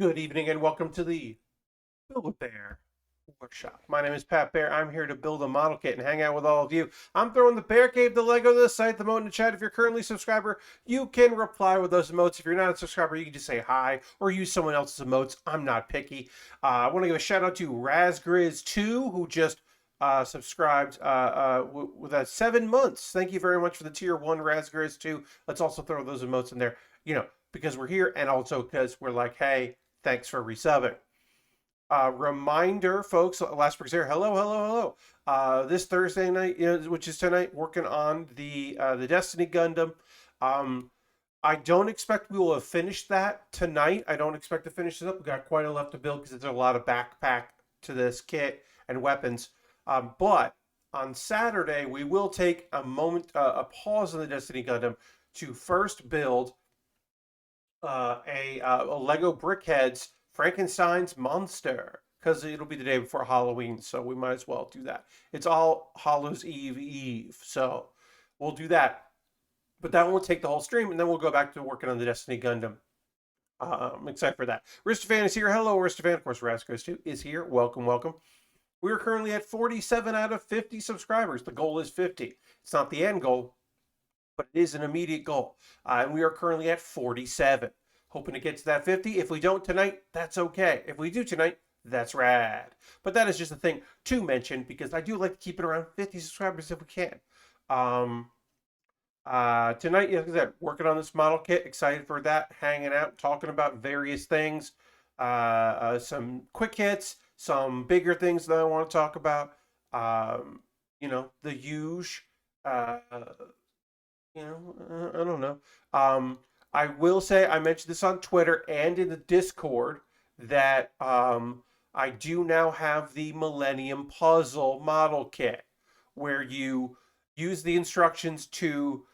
Good evening and welcome to the Build With Baer Workshop. My name is Pat Bear. I'm here to build a model kit and hang out with all of you. I'm throwing the Bear Cave, the Lego, the site, the emote in the chat. If you're currently a subscriber, you can reply with those emotes. If you're not a subscriber, you can just say hi or use someone else's emotes. I'm not picky. I want to give a shout out to Razgriz2 who just subscribed with 7 months. Thank you very much for the tier 1 Razgriz2. Let's also throw those emotes in there, because we're here and also because we're like, hey, thanks for resubbing. Reminder, folks, Last Bricks here. Hello, hello, hello. This Thursday night, which is tonight, working on the Destiny Gundam. I don't expect we will have finished that tonight. I don't expect to finish it up. We've got quite a left to build because there's a lot of backpack to this kit and weapons. But on Saturday, we will take a moment, a pause in the Destiny Gundam to first build a Lego Brickheads Frankenstein's Monster, because it'll be the day before Halloween, so we might as well do that. It's All Hallows Eve, so we'll do that. But that won't take the whole stream, and then we'll go back to working on the Destiny Gundam. I'm excited for that. Aristofan is here. Hello, Aristofan. Of course, Rascos is here. Welcome, welcome. We are currently at 47 out of 50 subscribers. The goal is 50. It's not the end goal, but it is an immediate goal. And we are currently at 47. Hoping to get to that 50. If we don't tonight, that's okay. If we do tonight, that's rad. But that is just a thing to mention because I do like to keep it around 50 subscribers if we can. Tonight, like I said, working on this model kit. Excited for that. Hanging out, talking about various things. Some quick hits, some bigger things that I want to talk about. The huge. I don't know. I will say I mentioned this on Twitter and in the Discord that I do now have the Millennium puzzle model kit where you use the instructions to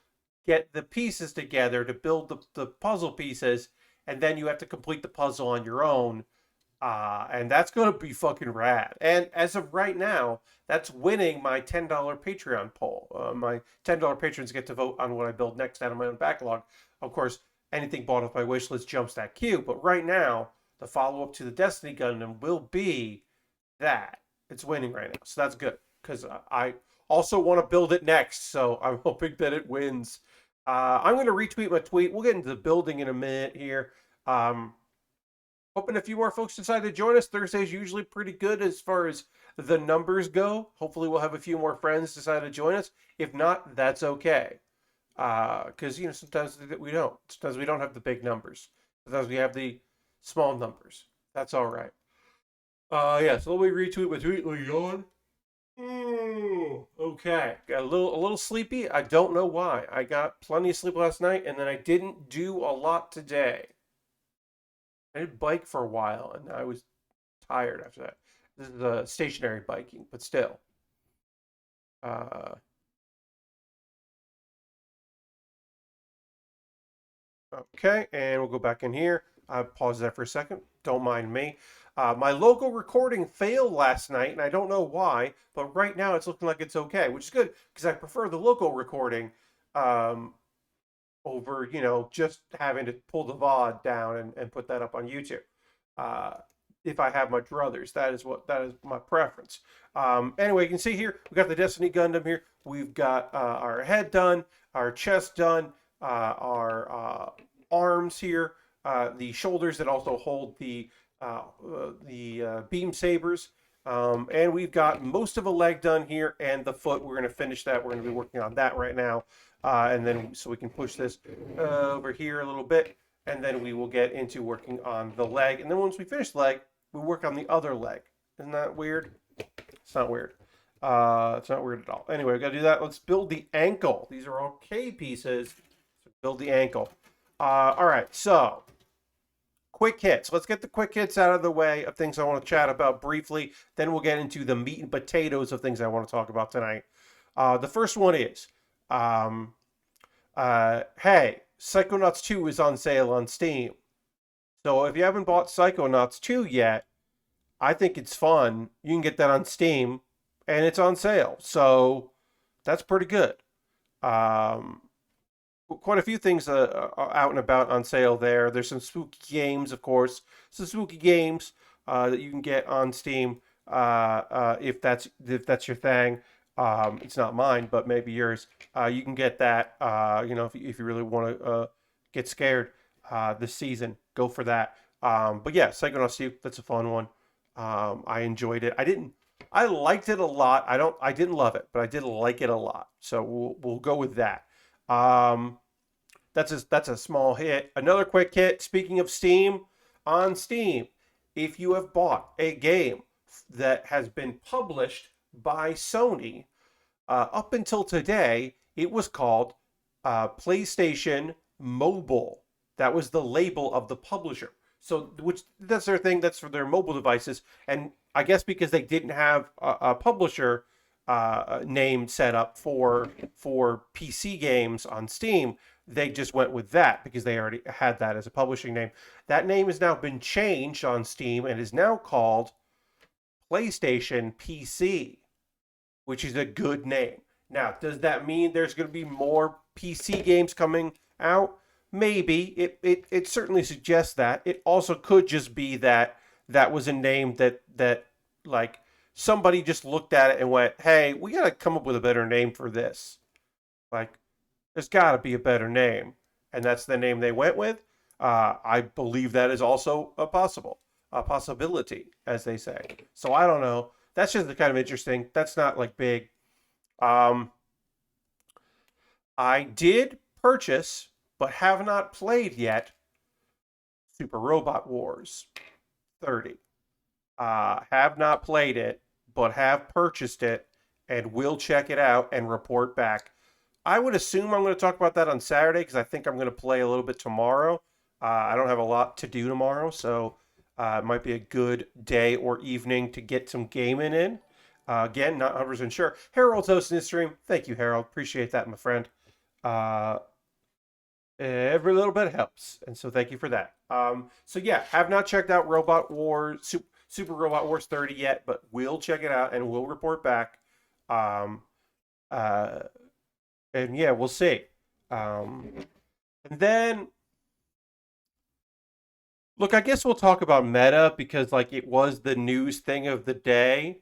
get the pieces together to build the puzzle pieces, and then you have to complete the puzzle on your own. And that's going to be fucking rad. And as of right now, that's winning my $10 Patreon poll. My $10 patrons get to vote on what I build next out of my own backlog. Of course, anything bought off my wish list jumps that queue. But right now, the follow-up to the Destiny Gundam will be that. It's winning right now. So that's good. Because I also want to build it next. So I'm hoping that it wins. I'm going to retweet my tweet. We'll get into the building in a minute here. Hoping a few more folks decide to join us. Thursday's usually pretty good as far as the numbers go. Hopefully we'll have a few more friends decide to join us. If not, that's okay. Because, sometimes we don't. Sometimes we don't have the big numbers. Sometimes we have the small numbers. That's all right. So let me retweet my tweet. Yawn. Okay. Got a little sleepy. I don't know why. I got plenty of sleep last night, and then I didn't do a lot today. I did bike for a while, and I was tired after that. This is stationary biking, but still. Okay, and we'll go back in here. Pause that for a second. Don't mind me. My local recording failed last night, and I don't know why, but right now it's looking like it's okay, which is good because I prefer the local recording over, just having to pull the VOD down and put that up on YouTube. If I have my druthers, that is my preference. Anyway, you can see here, we got the Destiny Gundam here. We've got our head done, our chest done, our arms here, the shoulders that also hold the beam sabers. And we've got most of a leg done here and the foot. We're going to finish that. We're going to be working on that right now. And then so we can push this over here a little bit. And then we will get into working on the leg. And then once we finish the leg, we work on the other leg. Isn't that weird? It's not weird. It's not weird at all. Anyway, we got to do that. Let's build the ankle. These are all K pieces. So build the ankle. All right, so quick hits. Let's get the quick hits out of the way of things I want to chat about briefly. Then we'll get into the meat and potatoes of things I want to talk about tonight. The first one is, hey, Psychonauts 2 is on sale on Steam. So if you haven't bought Psychonauts 2 yet, I think it's fun. You can get that on Steam, and it's on sale. So that's pretty good. quite a few things are out and about on sale there. There's some spooky games, of course, some spooky games that you can get on Steam if that's your thing. It's not mine, but maybe yours. You can get that. If you really want to get scared this season, go for that. But yeah, Psychonauts 2, that's a fun one. I enjoyed it. I liked it a lot. I didn't love it, but I did like it a lot. So we'll go with that. Um, that's a small hit. Another quick hit. Speaking of Steam, on Steam, if you have bought a game that has been published by Sony, up until today, it was called PlayStation Mobile. That was the label of the publisher. So, which that's their thing. That's for their mobile devices. And I guess because they didn't have a publisher name set up for PC games on Steam, they just went with that because they already had that as a publishing name. That name has now been changed on Steam and is now called PlayStation PC, which is a good name. Now, does that mean there's going to be more PC games coming out? Maybe. It certainly suggests that. It also could just be that that was a name that like somebody just looked at it and went, "Hey, we got to come up with a better name for this." Like, there's got to be a better name, and that's the name they went with. I believe that is also a possibility, as they say. So I don't know. That's just kind of interesting. That's not like big. Um, I did purchase, but have not played yet, Super Robot Wars 30. Have not played it, but have purchased it and will check it out and report back. I would assume I'm going to talk about that on Saturday because I think I'm going to play a little bit tomorrow. I don't have a lot to do tomorrow, so it might be a good day or evening to get some gaming in. Again, not 100% sure. Harold's hosting this stream. Thank you, Harold. Appreciate that, my friend. Every little bit helps, and so thank you for that. So yeah, have not checked out Super Robot Wars 30 yet, but we'll check it out and we'll report back. Um, uh, and yeah, we'll see. And then, look, I guess we'll talk about Meta because like it was the news thing of the day.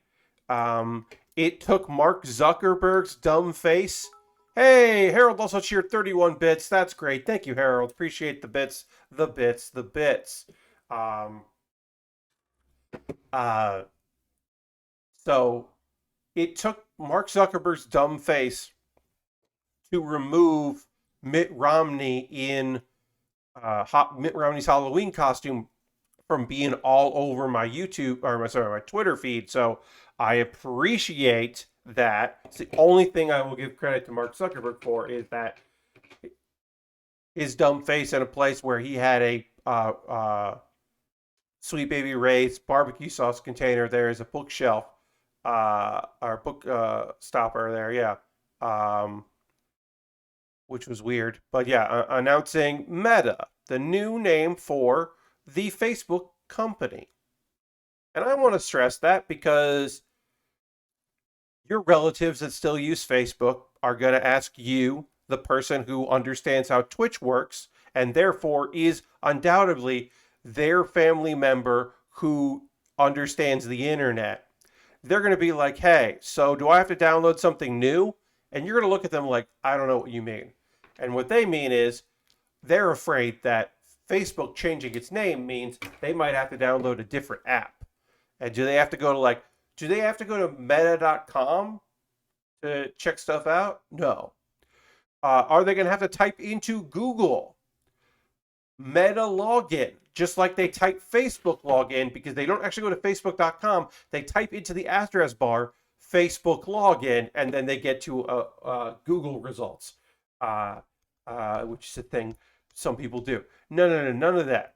It took Mark Zuckerberg's dumb face. Hey, Harold also cheered 31 bits. That's great. Thank you, Harold. Appreciate the bits, the bits, the bits. Um, uh, so it took Mark Zuckerberg's dumb face to remove Mitt Romney in Mitt Romney's Halloween costume from being all over my my Twitter feed. So I appreciate that. It's the only thing I will give credit to Mark Zuckerberg for is that his dumb face in a place where he had a Sweet Baby Ray's barbecue sauce container there as a bookshelf or book stopper there, yeah. Which was weird. But yeah, announcing Meta, the new name for the Facebook company. And I want to stress that because your relatives that still use Facebook are going to ask you, the person who understands how Twitch works, and therefore is undoubtedly their family member who understands the internet. They're going to be like, hey, so do I have to download something new? And you're going to look at them like, I don't know what you mean. And what they mean is they're afraid that Facebook changing its name means they might have to download a different app. And do they have to go to meta.com to check stuff out? No. Are they going to have to type into Google Meta login, just like they type Facebook login, because they don't actually go to facebook.com. They type into the address bar Facebook login, and then they get to Google results, which is a thing some people do. No, none of that.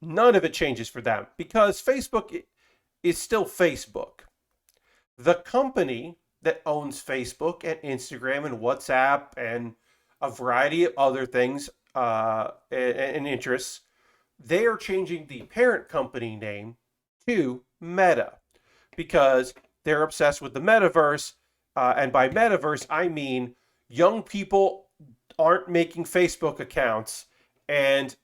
None of it changes for them because Facebook is still Facebook. The company that owns Facebook and Instagram and WhatsApp and a variety of other things and interests, they are changing the parent company name to Meta because they're obsessed with the metaverse. And by metaverse, I mean young people aren't making Facebook accounts, and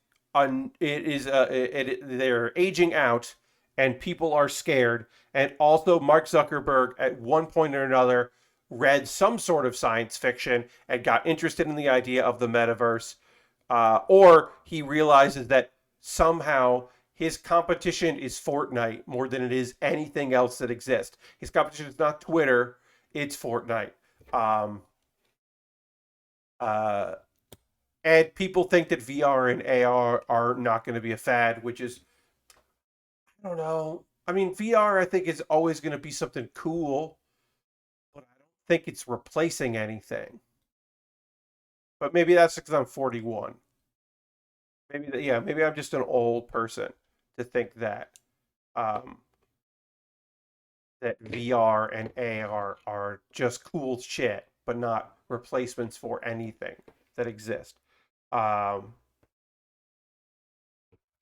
they're aging out, and people are scared. And also, Mark Zuckerberg at one point or another read some sort of science fiction and got interested in the idea of the metaverse, or he realizes that somehow his competition is Fortnite more than it is anything else that exists. His competition is not Twitter, it's Fortnite. Um, uh, and people think that VR and AR are not going to be a fad, which is, I don't know. I mean, VR, I think, is always going to be something cool, but I don't think it's replacing anything. But maybe that's because I'm 41. Yeah, maybe I'm just an old person to think um, that VR and AR are just cool shit, but not replacements for anything that exists. Um,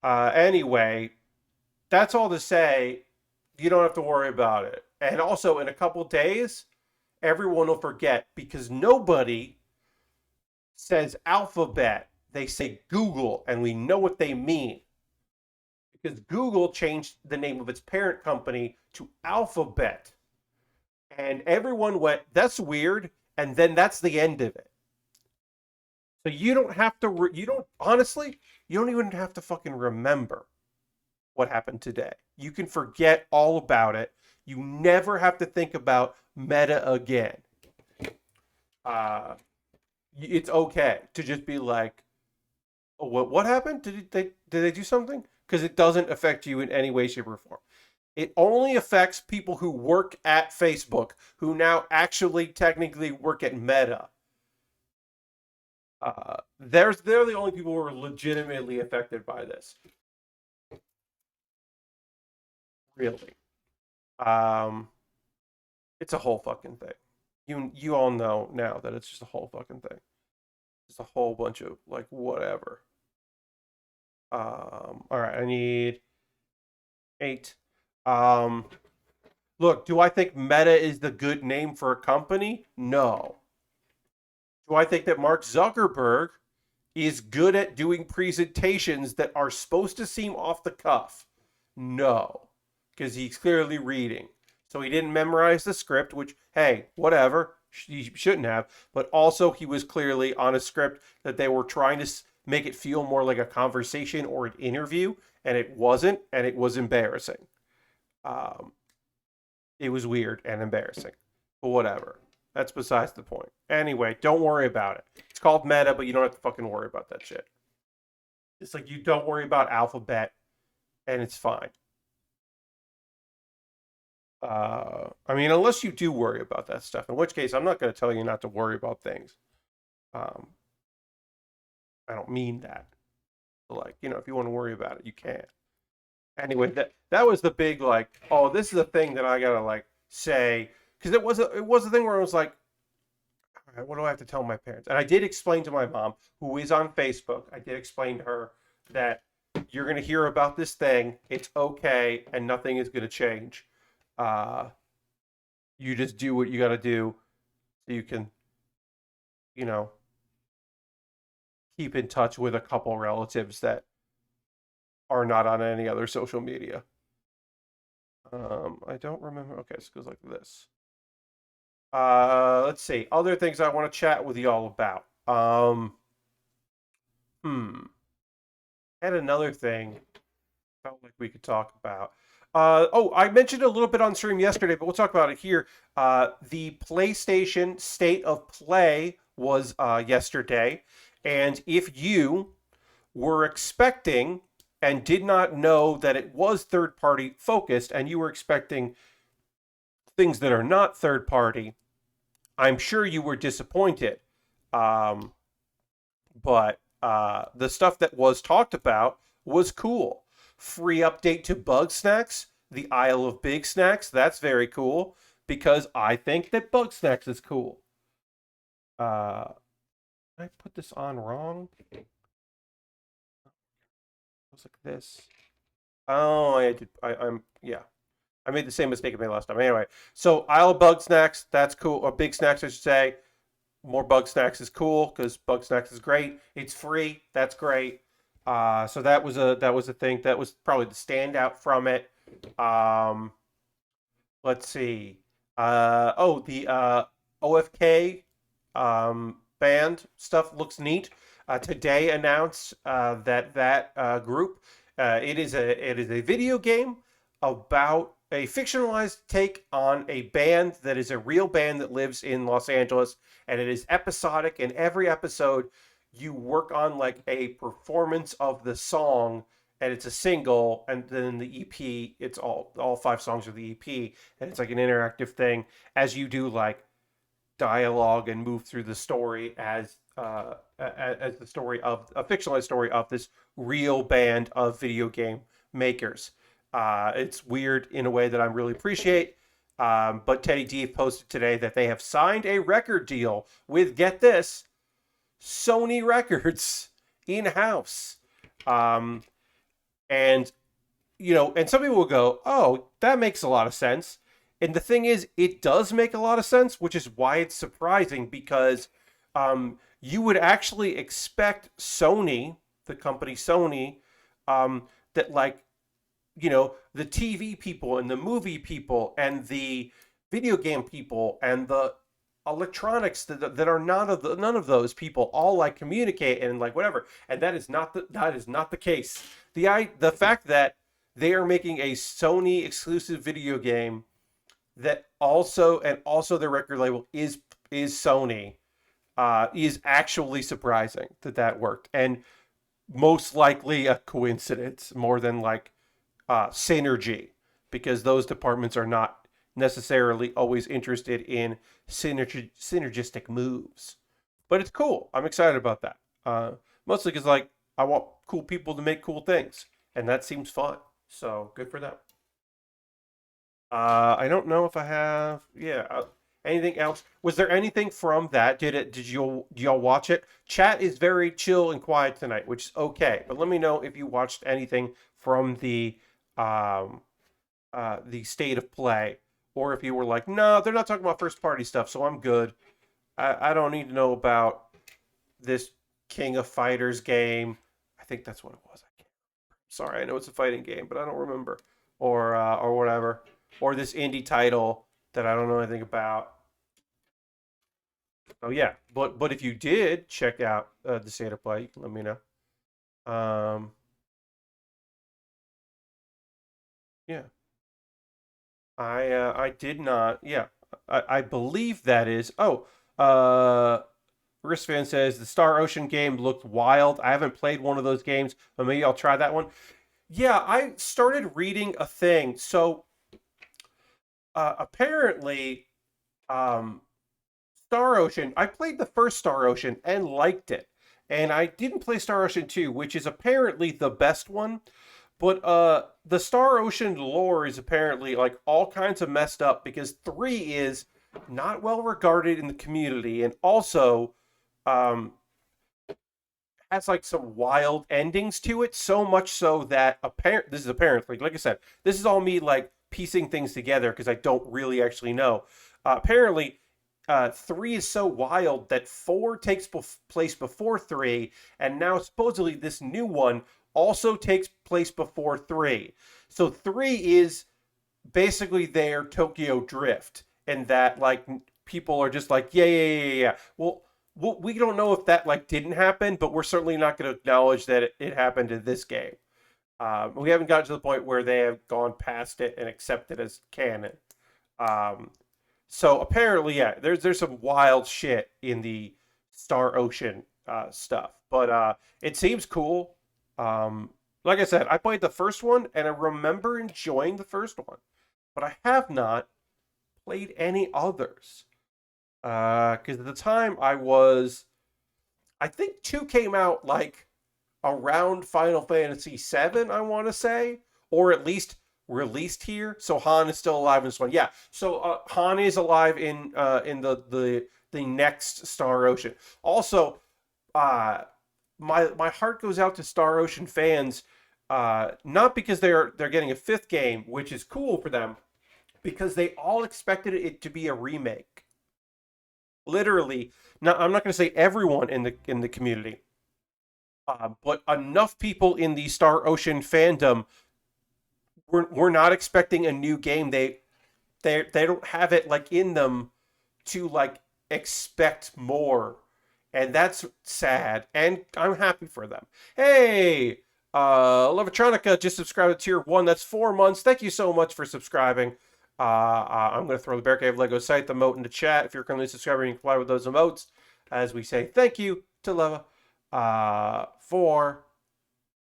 anyway, that's all to say. You don't have to worry about it. And also, in a couple days, everyone will forget because nobody says alphabet. They say Google, and we know what they mean. Because Google changed the name of its parent company to Alphabet. And everyone went, that's weird. And then that's the end of it. So you don't have to, honestly, you don't even have to fucking remember what happened today. You can forget all about it. You never have to think about Meta again. It's okay to just be like, oh, what happened? Did they do something? Because it doesn't affect you in any way, shape, or form. It only affects people who work at Facebook, who now actually technically work at Meta. They're the only people who are legitimately affected by this. Really. Um, it's a whole fucking thing. You all know now that it's just a whole fucking thing. Just a whole bunch of like whatever. All right, I need 8. Um, look, do I think Meta is the good name for a company? No. Do I think that Mark Zuckerberg is good at doing presentations that are supposed to seem off the cuff? No, because he's clearly reading. So he didn't memorize the script, which, hey, whatever, he shouldn't have. But also, he was clearly on a script that they were trying to make it feel more like a conversation or an interview, and it wasn't, and it was embarrassing. Um, it was weird and embarrassing, but whatever. That's besides the point. Anyway, don't worry about it. It's called Meta, but you don't have to fucking worry about that shit. It's like you don't worry about Alphabet, and it's fine. I mean, unless you do worry about that stuff, in which case I'm not going to tell you not to worry about things. Um, I don't mean that. But like, if you want to worry about it, you can. Anyway, that was the big like, oh, this is a thing that I gotta like say because it was a thing where I was like, all right, what do I have to tell my parents? And I did explain to my mom, who is on Facebook, I did explain to her that you're gonna hear about this thing. It's okay, and nothing is gonna change. Uh, you just do what you got to do so you can, you know, keep in touch with a couple relatives that are not on any other social media. I don't remember. Okay, so it goes like this. Let's see. Other things I want to chat with y'all about. Hmm. And another thing felt like we could talk about. I mentioned a little bit on stream yesterday, but we'll talk about it here. The PlayStation State of Play was yesterday, and if you were expecting and did not know that it was third party focused, and you were expecting things that are not third party, I'm sure you were disappointed. Um, but the stuff that was talked about was cool. Free update to Bug Snacks, the Isle of Big Snacks. That's very cool because I think that Bug Snacks is cool. Did I put this on wrong? It was like this. Oh, I did. I'm yeah. I made the same mistake I made last time. Anyway, so Isle of Bug Snacks. That's cool. Or Big Snacks, I should say. more Bug Snacks is cool because Bug Snacks is great. It's free. That's great. So that was a thing. That was probably the standout from it. Um, let's see. The OFK band stuff looks neat. Today announced that group. It is a video game about a fictionalized take on a band that is a real band that lives in Los Angeles, and it is episodic. In every episode, you work on like a performance of the song, and it's a single, and then the EP, it's all 5 songs of the EP, and it's like an interactive thing as you do like dialogue and move through the story as the story of a fictionalized story of this real band of video game makers. It's weird in a way that I really appreciate. But Teddy D posted today that they have signed a record deal with, get this, Sony Records in house. And and some people will go, "Oh, that makes a lot of sense." And the thing is, it does make a lot of sense, which is why it's surprising because you would actually expect Sony, the company Sony, that like the TV people and the movie people and the video game people and the electronics that are none of those people all like communicate and like whatever, and that is not the case. The fact that they are making a Sony exclusive video game that also their record label is Sony is actually surprising that worked, and most likely a coincidence more than like synergy, because those departments are not necessarily always interested in synergistic moves. But it's cool. I'm excited about that. Mostly because like I want cool people to make cool things, and that seems fun. So good for them. I don't know if I have. Yeah. Anything else? Was there anything from that? Did y'all watch it? Chat is very chill and quiet tonight, which is okay. But let me know if you watched anything from um the state of play, or if you were like, no, they're not talking about first party stuff, so I'm good. I don't need to know about this King of Fighters game. I think that's what it was. Sorry, I know it's a fighting game, but I don't remember. Or whatever. Or this indie title that I don't know anything about. Oh yeah, but if you did check out the state of play, you can let me know. Um, yeah, I did not. Yeah, I believe that is. Oh, uh, Fan says the Star Ocean game looked wild. I haven't played one of those games, but maybe I'll try that one. Yeah, I started reading a thing. So apparently, um, Star Ocean. I played the first Star Ocean and liked it, and I didn't play Star Ocean 2, which is apparently the best one. But the Star Ocean lore is apparently like all kinds of messed up because 3 is not well regarded in the community, and also um, has like some wild endings to it. So much so that this is apparently, like I said, this is all me like piecing things together because I don't really actually know. Apparently, 3 is so wild that 4 takes place before 3, and now supposedly this new one also takes place before 3. So 3 is basically their Tokyo Drift, and that like people are just like, yeah, yeah, yeah, yeah. Well, we don't know if that like didn't happen, but we're certainly not going to acknowledge that it happened in this game. We haven't gotten to the point where they have gone past it and accepted it as canon. Um, so apparently, yeah, there's some wild shit in the Star Ocean stuff, but it seems cool. Um, like I said, I played the first one and I remember enjoying the first one, but I have not played any others. Because at the time I think 2 came out like around Final Fantasy VII, I want to say, or at least released here. So Han is still alive in this one. Yeah. So Han is alive in the next Star Ocean. Also, uh, my heart goes out to Star Ocean fans, not because they're getting a 5th game, which is cool for them, because they all expected it to be a remake. literally. Now, I'm not going to say everyone in the community, but enough people in the Star Ocean fandom we're not expecting a new game. They don't have it like in them to like expect more, and that's sad. And I'm happy for them. Hey, Levitronica just subscribed to tier 1. That's 4 months. Thank you so much for subscribing. I'm going to throw the Bear Cave Lego site emote in the chat. If you're currently subscribing, you can comply with those emotes as we say thank you to Leva for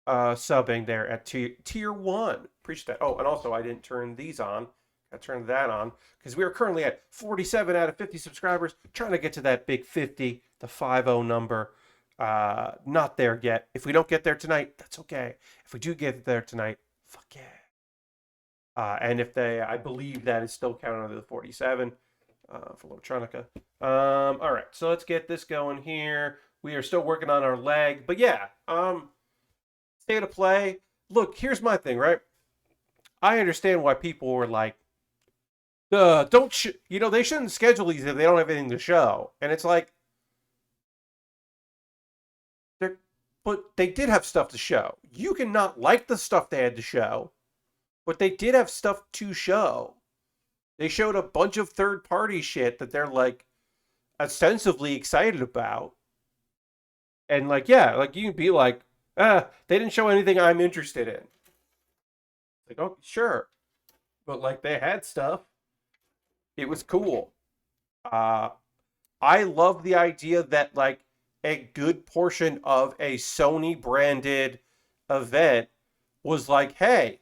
subbing there at tier 1. Appreciate that. Oh, and also I didn't turn these on. I turned that on because we are currently at 47 out of 50 subscribers, trying to get to that big 50, the 50 number. Not there yet. If we don't get there tonight, that's okay. If we do get there tonight, fuck yeah. And if I believe that is still counted under the 47 for Electronica. All right, so let's get this going here. We are still working on our leg, but yeah, state of play. Look, here's my thing, right? I understand why people were like, they shouldn't schedule these if they don't have anything to show. And it's like, but they did have stuff to show. You can not like the stuff they had to show, but they did have stuff to show. They showed a bunch of third-party shit that they're like ostensibly excited about. And like, yeah, like you can be like, they didn't show anything I'm interested in. Like, oh, sure. But like they had stuff. It was cool. I love the idea that like a good portion of a Sony branded event was like, hey,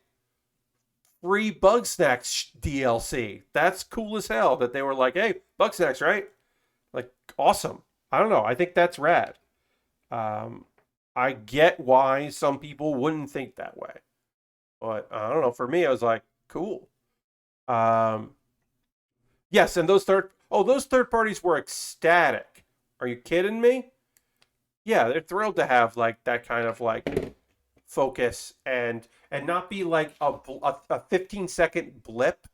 free Bugsnax DLC. That's cool as hell that they were like, hey, Bugsnax, right? Like, awesome. I don't know. I think that's rad. I get why some people wouldn't think that way. But I don't know. For me, I was like, cool. Yes, and those third parties were ecstatic. Are you kidding me? Yeah, they're thrilled to have like that kind of like focus and not be like a 15-second blip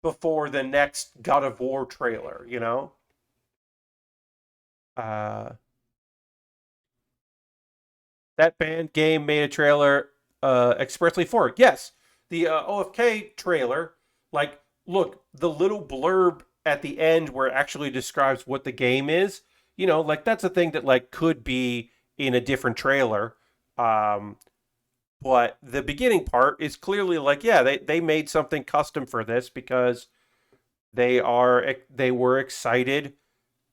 before the next God of War trailer, you know? That band game made a trailer expressly for it. Yes, the OFK trailer, like, look, the little blurb at the end where it actually describes what the game is, like that's a thing that like could be in a different trailer. But the beginning part is clearly like, yeah, they made something custom for this because they were excited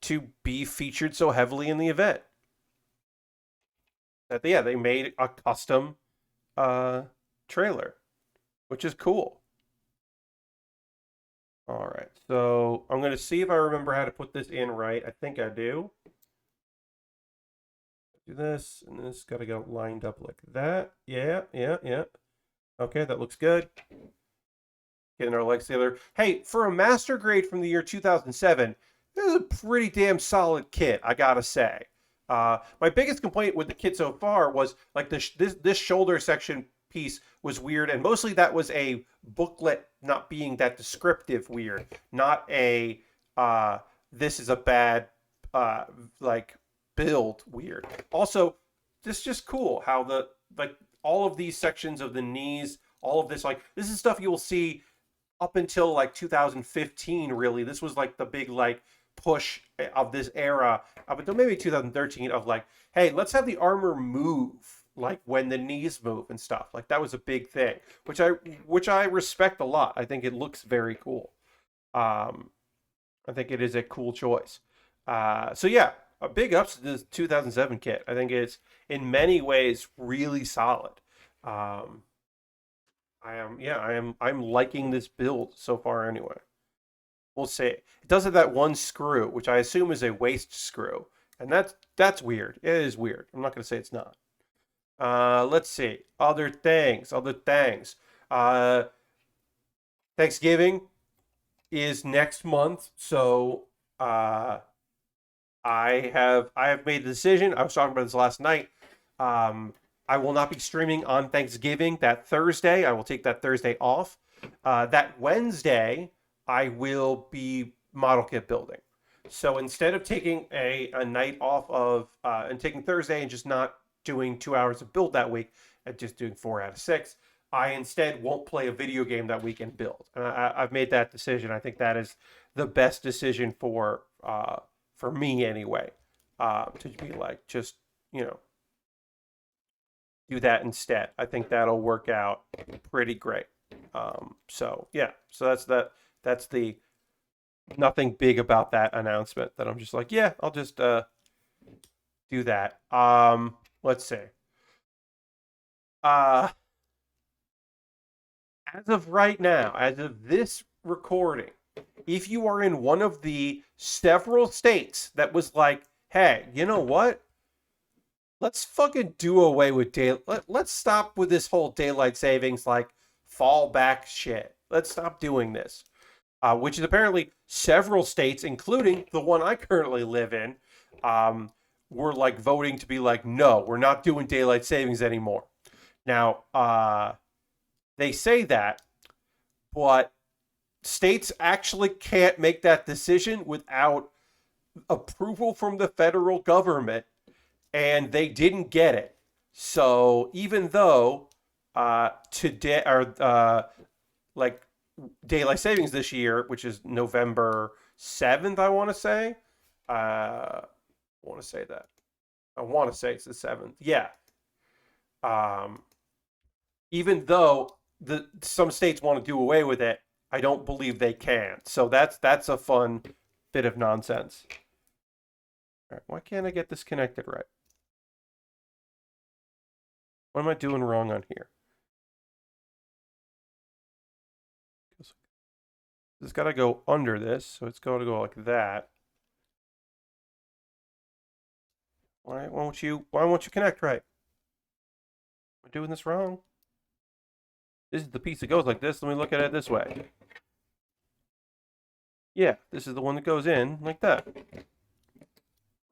to be featured so heavily in the event. That yeah, they made a custom trailer, which is cool. All right, so I'm gonna see if I remember how to put this in right. I think I do. Do this, and this gotta go lined up like that. Yeah. Okay, that looks good. Getting our legs together. Hey, for a master grade from the year 2007, this is a pretty damn solid kit, I gotta say. My biggest complaint with the kit so far was like this shoulder section piece was weird, and mostly that was a booklet not being that descriptive weird, not a this is a bad like build weird. Also, this is just cool how the like all of these sections of the knees, all of this, like this is stuff you will see up until like 2015 really. This was like the big like push of this era up until maybe 2013 of like, hey, let's have the armor move like when the knees move and stuff. Like that was a big thing, which I respect a lot. I think it looks very cool. I think it is a cool choice. So yeah, a big ups to this 2007 kit. I think it's in many ways really solid. I'm liking this build so far anyway. We'll see. It does have that one screw, which I assume is a waist screw. And that's weird. It is weird. I'm not going to say it's not. Let's see. Other things. Thanksgiving is next month, so I have made the decision. I was talking about this last night. I will not be streaming on Thanksgiving that Thursday. I will take that Thursday off. That Wednesday, I will be model kit building. So instead of taking a night off of and taking Thursday and just not doing 2 hours of build that week and just doing 4 out of 6, I instead won't play a video game that week and build. And I've made that decision. I think that is the best decision for me anyway. To be like, just, do that instead. I think that'll work out pretty great. So yeah, so that's that. That's the nothing big about that announcement. That I'm just like, yeah, I'll just do that. Let's see. Uh, as of right now, as of this recording, if you are in one of the several states that was like, hey, you know what? Let's fucking do away with let's stop with this whole daylight savings like fallback shit. Let's stop doing this. Which is apparently several states, including the one I currently live in, were like voting to be like, no, we're not doing daylight savings anymore. Now, they say that, but states actually can't make that decision without approval from the federal government, and they didn't get it. So even though today or like daylight savings this year, which is November 7th, I want to say. I want to say that. I want to say it's the 7th. Yeah. Even though some states want to do away with it, I don't believe they can. So that's a fun bit of nonsense. All right, why can't I get this connected right? What am I doing wrong on here? It's got to go under this, so it's got to go like that. Why won't you connect right? Am I doing this wrong? This is the piece that goes like this. Let me look at it this way. Yeah, this is the one that goes in like that.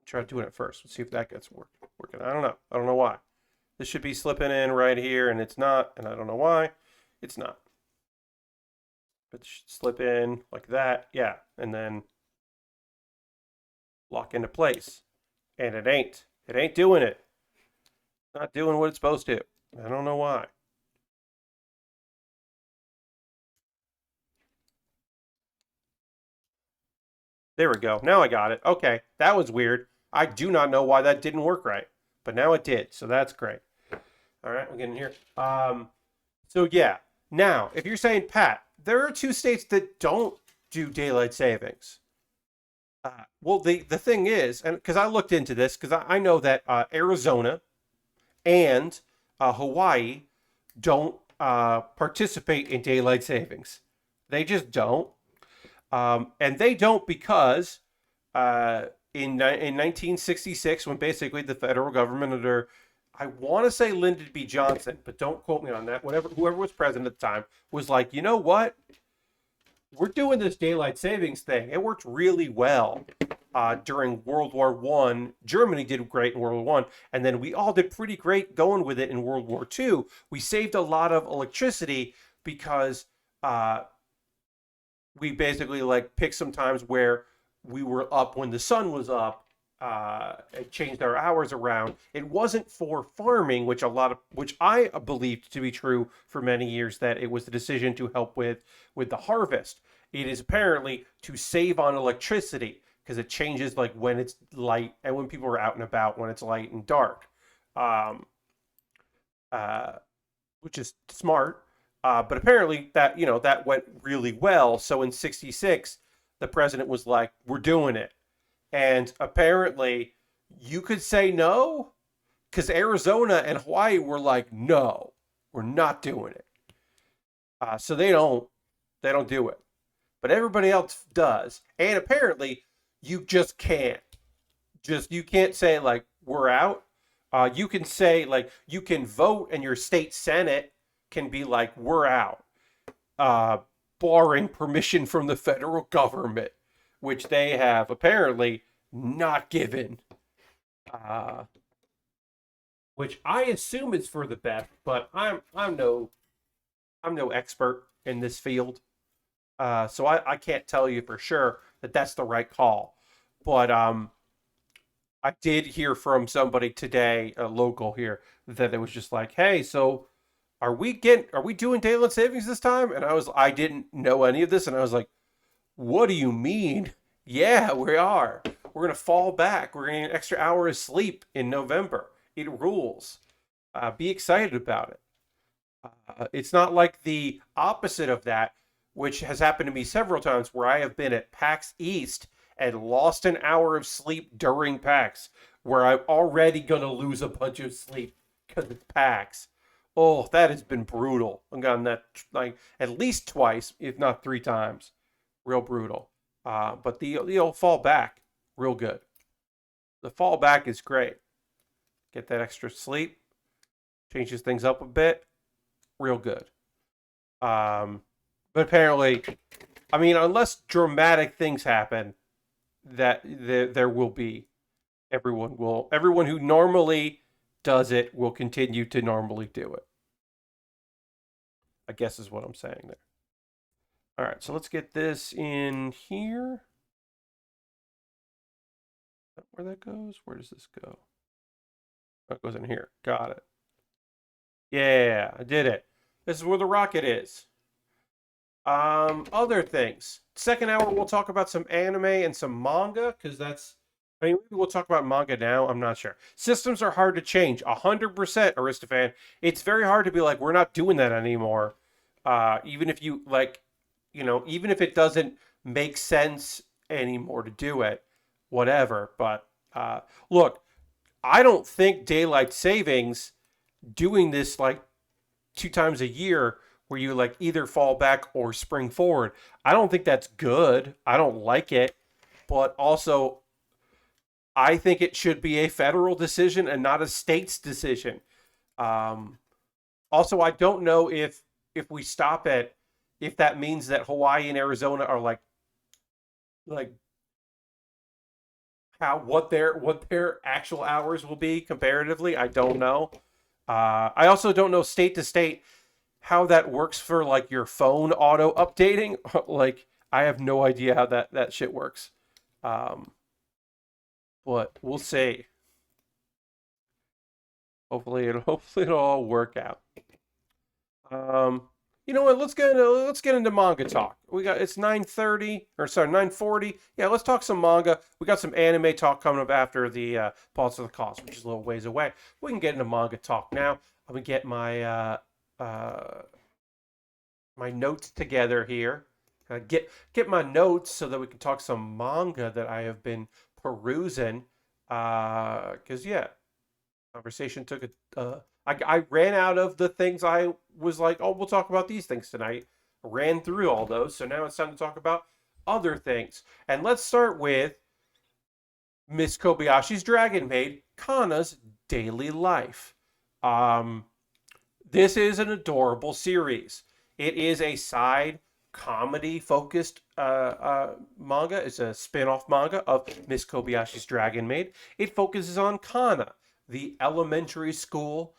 Try doing it first. Let's see if that gets working. I don't know. I don't know why. This should be slipping in right here, and it's not, and I don't know why. It's not. It should slip in like that. Yeah, and then lock into place. And it ain't. It ain't doing it. Not doing what it's supposed to. I don't know why. There we go. Now I got it. Okay, that was weird. I do not know why that didn't work right, but now it did, so that's great. All right, we're getting here. So yeah. Now, if you're saying, Pat, there are two states that don't do daylight savings. Well, the thing is, and because I looked into this, because I know that Arizona and Hawaii don't participate in daylight savings. They just don't. And they don't because in 1966, when basically the federal government under, I want to say Lyndon B. Johnson, but don't quote me on that. Whoever was president at the time was like, you know what? We're doing this daylight savings thing. It worked really well during World War One. Germany did great in World War One, and then we all did pretty great going with it in World War Two. We saved a lot of electricity because we basically like picked some times where we were up when the sun was up. It changed our hours around. It wasn't for farming, which I believed to be true for many years, that it was the decision to help with the harvest. It is apparently to save on electricity because it changes like when it's light and when people are out and about, when it's light and dark, um, which is smart. But apparently that went really well. So in '66, the president was like, "We're doing it." And apparently, you could say no, because Arizona and Hawaii were like, "No, we're not doing it." So they don't do it, but everybody else does. And apparently, you just can't. You can't say like we're out. You can say like you can vote, and your state senate can be like we're out, uh, barring permission from the federal government, which they have apparently not given. Uh, which I assume is for the best, but I'm no expert in this field, so I can't tell you for sure that that's the right call. But I did hear from somebody today, a local here, that it was just like, hey, so are we doing daylight savings this time? And I didn't know any of this, and I was like, what do you mean? Yeah, we are. We're gonna fall back. We're gonna get an extra hour of sleep in November. It rules. Be excited about it. It's not like the opposite of that, which has happened to me several times, where I have been at PAX East and lost an hour of sleep during PAX, where I'm already gonna lose a bunch of sleep because it's PAX. Oh, that has been brutal. I've gotten that like at least twice, if not three times. Real brutal. But the old fall back, real good. The fall back is great. Get that extra sleep, changes things up a bit, real good. But apparently, I mean, unless dramatic things happen, that there will be everyone who normally does it will continue to normally do it. I guess is what I'm saying there. All right, so let's get this in here. Where that goes? Where does this go? Oh, it goes in here. Got it. Yeah, I did it. This is where the rocket is. Other things. Second hour, we'll talk about some anime and some manga, because that's. I mean, maybe we'll talk about manga now. I'm not sure. Systems are hard to change. 100%, Aristophan. It's very hard to be like, we're not doing that anymore. Even if you like, even if it doesn't make sense anymore to do it, whatever. But look, I don't think daylight savings doing this like 2 times a year where you like either fall back or spring forward. I don't think that's good. I don't like it. But also, I think it should be a federal decision and not a state's decision. Um, Also, I don't know if we stop it, if that means that Hawaii and Arizona are like how what their actual hours will be comparatively. I don't know. I also don't know state to state how that works for like your phone auto updating. Like I have no idea how that shit works. Um, but we'll see. Hopefully it'll all work out. Um, you know what? Let's get into manga talk. It's 9:30 or sorry 9:40. Yeah, let's talk some manga. We got some anime talk coming up after the Pulse of the Cause, which is a little ways away. We can get into manga talk now. I'm gonna get uh, my notes together here. Get my notes so that we can talk some manga that I have been perusing. Cause yeah, conversation took I ran out of the things I was like, oh, we'll talk about these things tonight. Ran through all those, so now it's time to talk about other things. And let's start with Miss Kobayashi's Dragon Maid, Kanna's daily life. Um, this is an adorable series. It is a side comedy focused manga. It's a spin off manga of Miss Kobayashi's Dragon Maid. It focuses on Kanna, the elementary school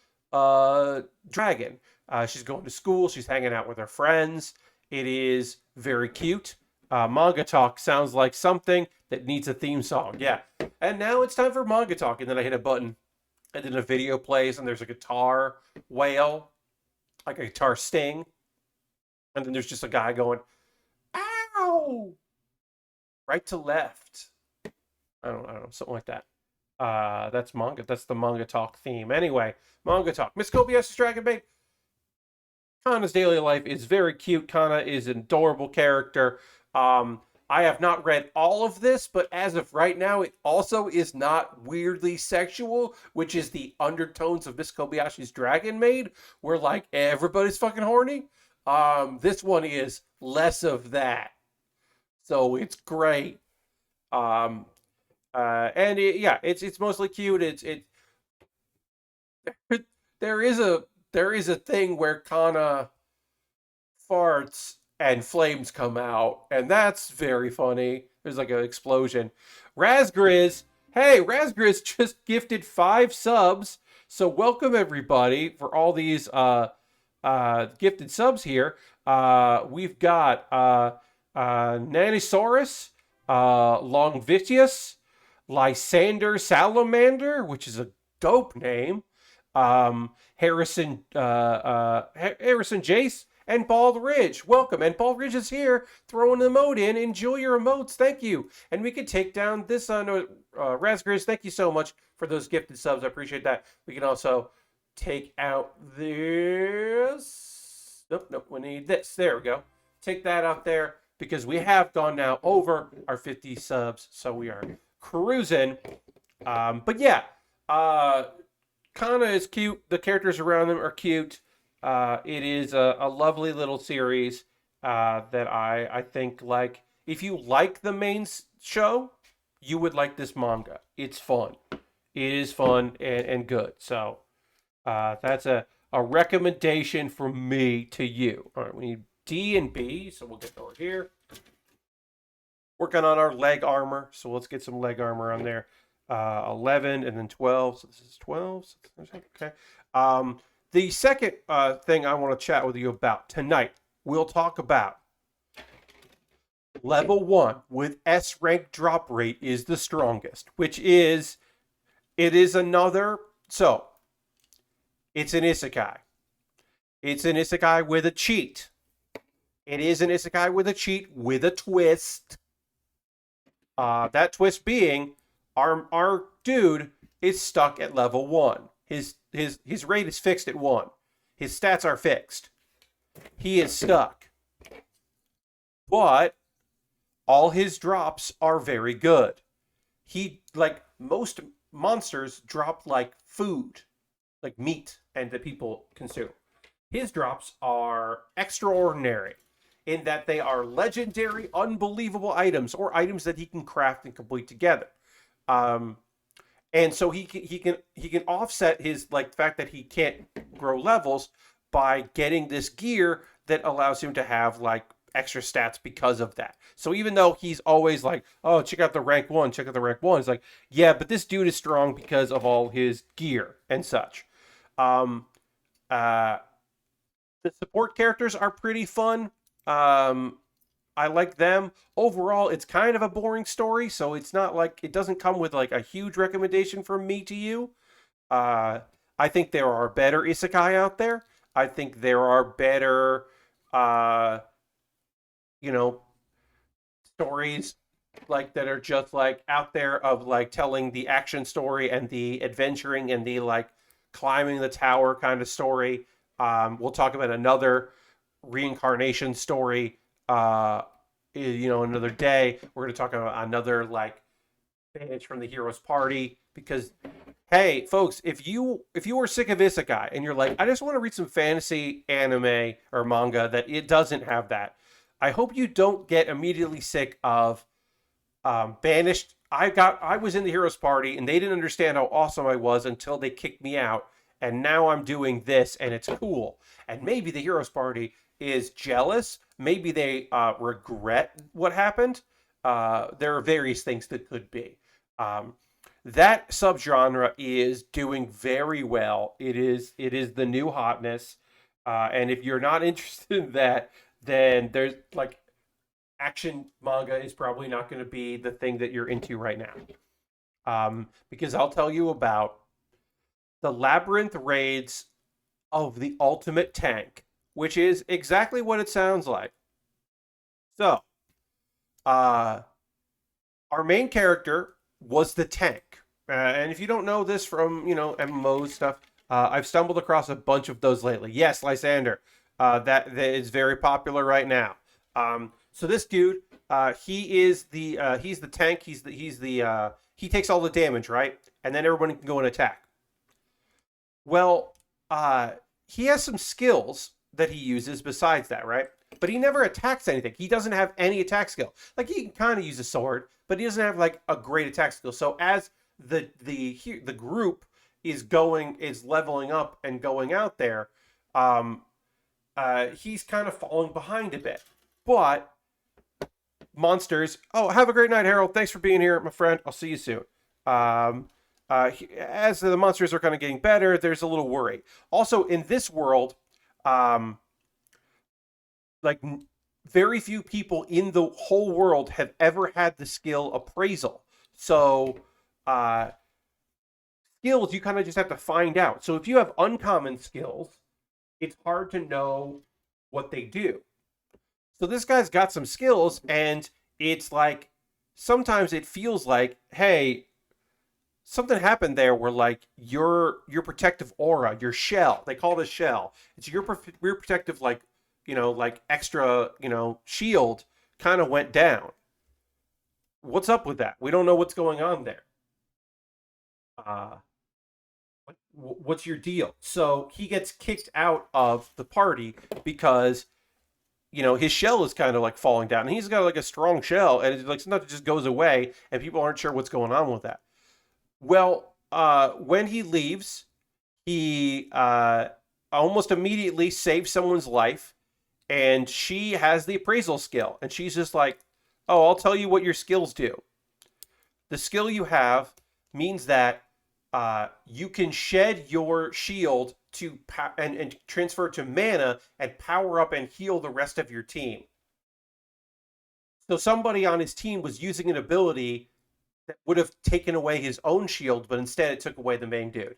dragon. She's going to school. She's hanging out with her friends. It is very cute. Manga talk sounds like something that needs a theme song. Yeah. And now it's time for manga talk. And then I hit a button, and then a video plays, and there's a guitar wail, like a guitar sting, and then there's just a guy going, "Ow!" right to left. I don't know, something like that. That's manga. That's the manga talk theme. Anyway, manga talk. Miss Kobayashi's Dragon Maid. Kanna's daily life is very cute. Kanna is an adorable character. I have not read all of this, but as of right now, it also is not weirdly sexual, which is the undertones of Miss Kobayashi's Dragon Maid, where like everybody's fucking horny. This one is less of that, so it's great. Um, yeah, it's mostly cute. There is a thing where Kanna farts and flames come out, and that's very funny. There's like an explosion. Razgriz, hey, Razgriz just gifted 5 subs, so welcome everybody for all these gifted subs here. We've got Nanisaurus, Longvitius, Lysander Salamander, which is a dope name, Harrison Jace, and Bald Ridge. Welcome. And Bald Ridge is here throwing an emote in. Enjoy your emotes. Thank you. And we could take down this Raspberries. Thank you so much for those gifted subs. I appreciate that. We can also take out this. Nope. We need this. There we go. Take that out there because we have gone now over our 50 subs. So we are cruising. But yeah, Kanna is cute. The characters around them are cute. It is a lovely little series that I think, like, if you like the main show, you would like this manga. It's fun. It is fun and good. So that's a recommendation from me to you. All right, we need D and B, so we'll get over here. Working on our leg armor, so let's get some leg armor on there. 11 and then 12, so this is 12. Okay. The second thing I want to chat with you about tonight, we'll talk about level 1 with S rank drop rate is the strongest, which is, it is another, so it's an isekai. It's an isekai with a cheat. It is an isekai with a cheat with a twist. That twist being, our dude is stuck at level 1. His rate is fixed at 1. His stats are fixed. He is stuck. But all his drops are very good. He, like most monsters, drop like food, like meat, and that people consume. His drops are extraordinary in that they are legendary, unbelievable items, or items that he can craft and complete together. And so he can offset his, like, fact that he can't grow levels by getting this gear that allows him to have like extra stats because of that. So even though he's always like, oh, check out the rank 1, check out the rank 1, it's like, yeah, but this dude is strong because of all his gear and such. The support characters are pretty fun. I like them. Overall, it's kind of a boring story, so it's not like, it doesn't come with like a huge recommendation from me to you. I think there are better isekai out there. I think there are better, stories like that are just like out there of like telling the action story and the adventuring and the like climbing the tower kind of story. We'll talk about another reincarnation story another day. We're going to talk about another like Banished from the hero's party, because hey folks, if you are sick of isekai and you're like, I just want to read some fantasy anime or manga that it doesn't have that, I hope you don't get immediately sick of Banished. I was in the hero's party and they didn't understand how awesome I was until they kicked me out, and now I'm doing this and it's cool. And maybe the hero's party is jealous. Maybe they regret what happened. There are various things that could be. That subgenre is doing very well. It is the new hotness. And if you're not interested in that, then there's like action manga is probably not going to be the thing that you're into right now. Because I'll tell you about the Labyrinth raids of the ultimate tank, which is exactly what it sounds like. So, our main character was the tank. And if you don't know this from, MMO stuff, I've stumbled across a bunch of those lately. Yes, Lysander. That is very popular right now. So this dude, he's the tank. He takes all the damage, right? And then everyone can go and attack. Well, he has some skills that he uses besides that, right? But he never attacks anything. He doesn't have any attack skill. Like, he can kind of use a sword, but he doesn't have like a great attack skill. So as the group is leveling up and going out there, he's kind of falling behind a bit. But monsters. Oh, have a great night, Harold. Thanks for being here, my friend. I'll see you soon. As the monsters are kind of getting better, there's a little worry. Also, in this world, like very few people in the whole world have ever had the skill appraisal. So, uh, skills you kind of just have to find out. So if you have uncommon skills, it's hard to know what they do. So this guy's got some skills, and it's like sometimes it feels like, hey, something happened there where like your protective aura, your shell, they call it a shell. It's your protective like extra shield kind of went down. What's up with that? We don't know what's going on there. Uh, what's your deal? So he gets kicked out of the party because his shell is kind of like falling down, and he's got like a strong shell, and it's like sometimes it just goes away, and people aren't sure what's going on with that. Well, when he leaves, he almost immediately saves someone's life, and she has the appraisal skill, and she's just like, "Oh, I'll tell you what your skills do. The skill you have means that you can shed your shield to and transfer to mana and power up and heal the rest of your team." So somebody on his team was using an ability that would have taken away his own shield, but instead it took away the main dude.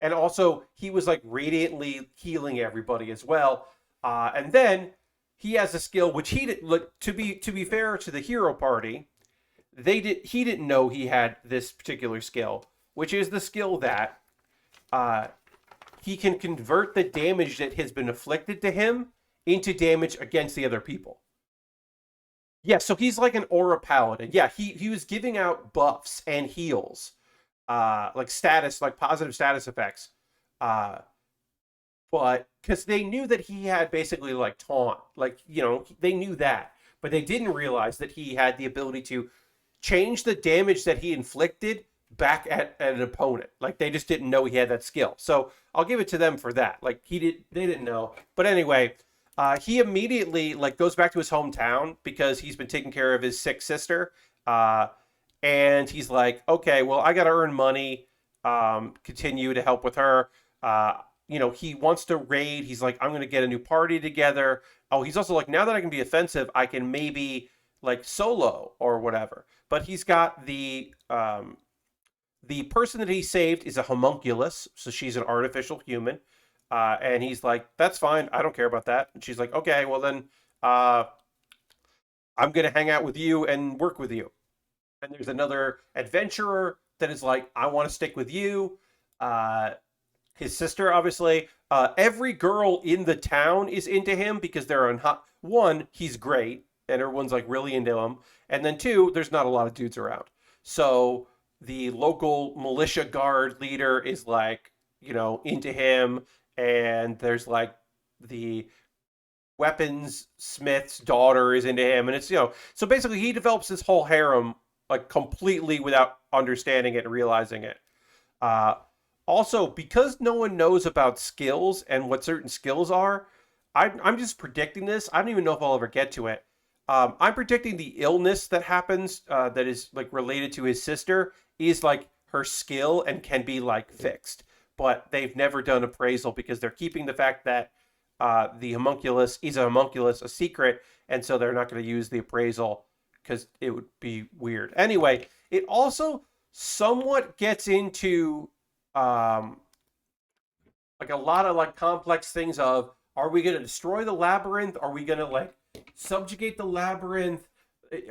And also, he was like radiantly healing everybody as well. And then he has a skill which he did. Look, to be fair to the hero party, he didn't know he had this particular skill, which is the skill that he can convert the damage that has been afflicted to him into damage against the other people. Yeah, so he's like an aura paladin. Yeah, he was giving out buffs and heals, like status, like positive status effects. Uh, but because they knew that he had basically like taunt, like they knew that, but they didn't realize that he had the ability to change the damage that he inflicted back at an opponent. Like they just didn't know he had that skill. So I'll give it to them for that. Like they didn't know. But anyway, he immediately like goes back to his hometown because he's been taking care of his sick sister. And he's like, okay, well, I got to earn money, continue to help with her. He wants to raid. He's like, I'm going to get a new party together. Oh, he's also like, now that I can be offensive, I can maybe like solo or whatever. But he's got the person that he saved is a homunculus, so she's an artificial human. And he's like, that's fine. I don't care about that. And she's like, okay, well then, I'm going to hang out with you and work with you. And there's another adventurer that is like, I want to stick with you. His sister, obviously. Every girl in the town is into him because they're on hot. One, he's great, and everyone's like really into him. And then two, there's not a lot of dudes around. So the local militia guard leader is like, into him. And there's like the weapons smith's daughter is into him. And it's, so basically he develops this whole harem like completely without understanding it and realizing it. Uh, Also, because no one knows about skills and what certain skills are, I'm just predicting this. I don't even know if I'll ever get to it. I'm predicting the illness that happens that is like related to his sister is like her skill and can be like fixed. But they've never done appraisal because they're keeping the fact that the homunculus is a homunculus a secret, and so they're not going to use the appraisal because it would be weird. Anyway, it also somewhat gets into like a lot of like complex things of, are we going to destroy the labyrinth? Are we going to like subjugate the labyrinth?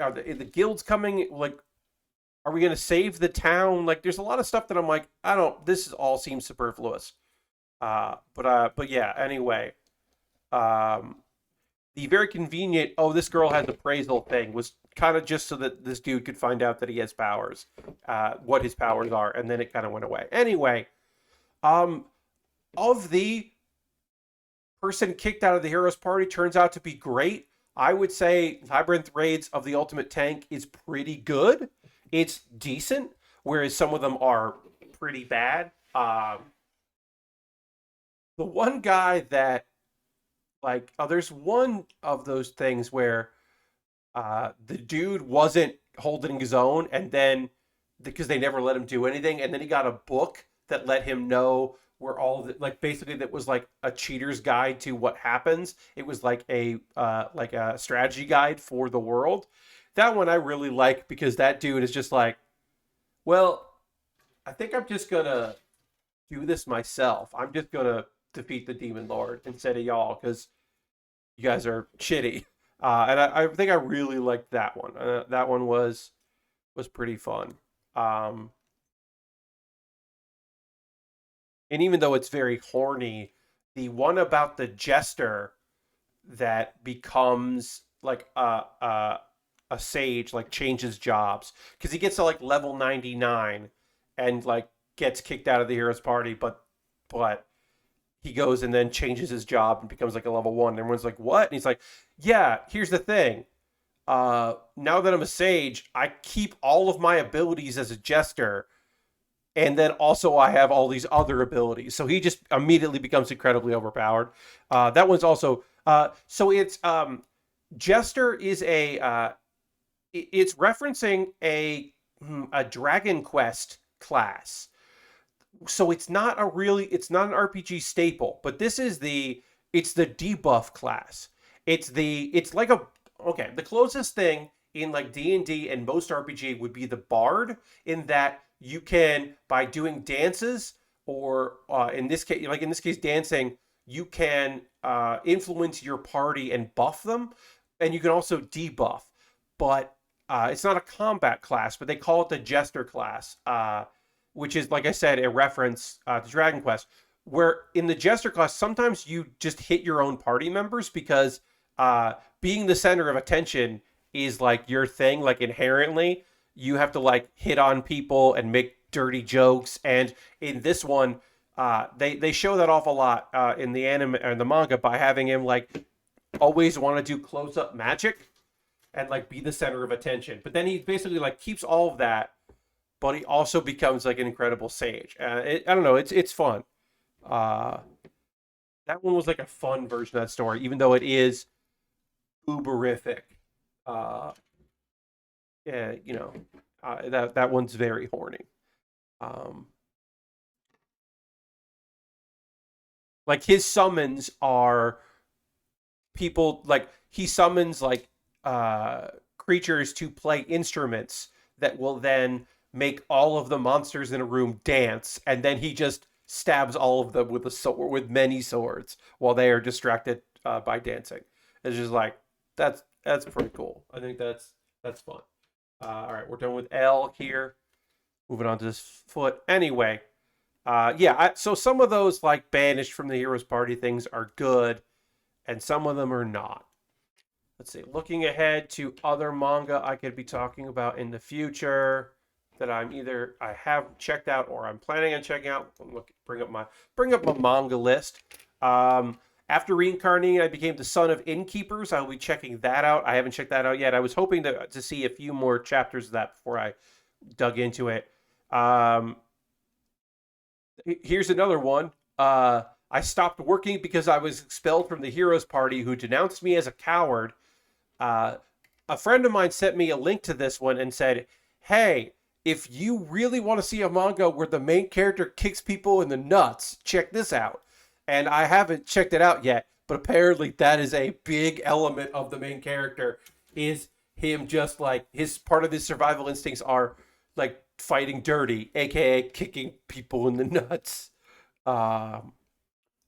Are the guilds coming? Like, are we going to save the town? Like, there's a lot of stuff that I'm like, this all seems superfluous. But yeah, anyway, um, the very convenient, oh, this girl has appraisal thing was kind of just so that this dude could find out that he has powers, what his powers are, and then it kind of went away. Anyway, of the person kicked out of the heroes party turns out to be great. I would say Labyrinth Raids of the Ultimate Tank is pretty good. It's decent, whereas some of them are pretty bad. The one guy that like, there's one of those things where the dude wasn't holding his own, and then because they never let him do anything, and then he got a book that let him know where all of the, like basically that was like a cheater's guide to what happens. It was like a strategy guide for the world. That one I really like because that dude is just like, well, I think I'm just gonna do this myself. I'm just gonna defeat the demon lord instead of y'all because you guys are shitty. And I think I really liked that one. That one was pretty fun. Um, and even though it's very horny, the one about the jester that becomes like a sage, like changes jobs because he gets to like level 99 and like gets kicked out of the heroes party, but he goes and then changes his job and becomes like a level 1. And everyone's like, what? And he's like, yeah, here's the thing. Now that I'm a sage, I keep all of my abilities as a jester, and then also I have all these other abilities. So he just immediately becomes incredibly overpowered. That one's also so it's Jester is it's referencing a Dragon Quest class. So it's not an RPG staple, but this is it's the debuff class. It's like a okay, the closest thing in like D&D and most RPG would be the bard, in that you can, by doing dances or in this case dancing, you can influence your party and buff them, and you can also debuff. But it's not a combat class, but they call it the jester class, which is, like I said, a reference to Dragon Quest. Where in the jester class, sometimes you just hit your own party members because being the center of attention is like your thing. Like inherently, you have to like hit on people and make dirty jokes. And in this one, they show that off a lot in the anime or the manga by having him like always want to do close up magic and like be the center of attention. But then he basically like keeps all of that, but he also becomes like an incredible sage. I don't know, it's fun. Uh, that one was like a fun version of that story, even though it is uberific. Uh, yeah, that one's very horny. Um, like his summons are people like he summons like creatures to play instruments that will then make all of the monsters in a room dance, and then he just stabs all of them with a sword, with many swords, while they are distracted by dancing. It's just like that's pretty cool. I think that's fun. All right, we're done with L here. Moving on to this foot. Anyway, so some of those like banished from the heroes party things are good, and some of them are not. Let's see. Looking ahead to other manga I could be talking about in the future that I have checked out or I'm planning on checking out. Bring up my manga list. After reincarnating, I became the son of innkeepers. I'll be checking that out. I haven't checked that out yet. I was hoping to see a few more chapters of that before I dug into it. Here's another one. I stopped working because I was expelled from the heroes party, who denounced me as a coward. A friend of mine sent me a link to this one and said, hey, if you really want to see a manga where the main character kicks people in the nuts, check this out. And I haven't checked it out yet, but apparently that is a big element of the main character, is him just like part of his survival instincts are like fighting dirty, aka kicking people in the nuts.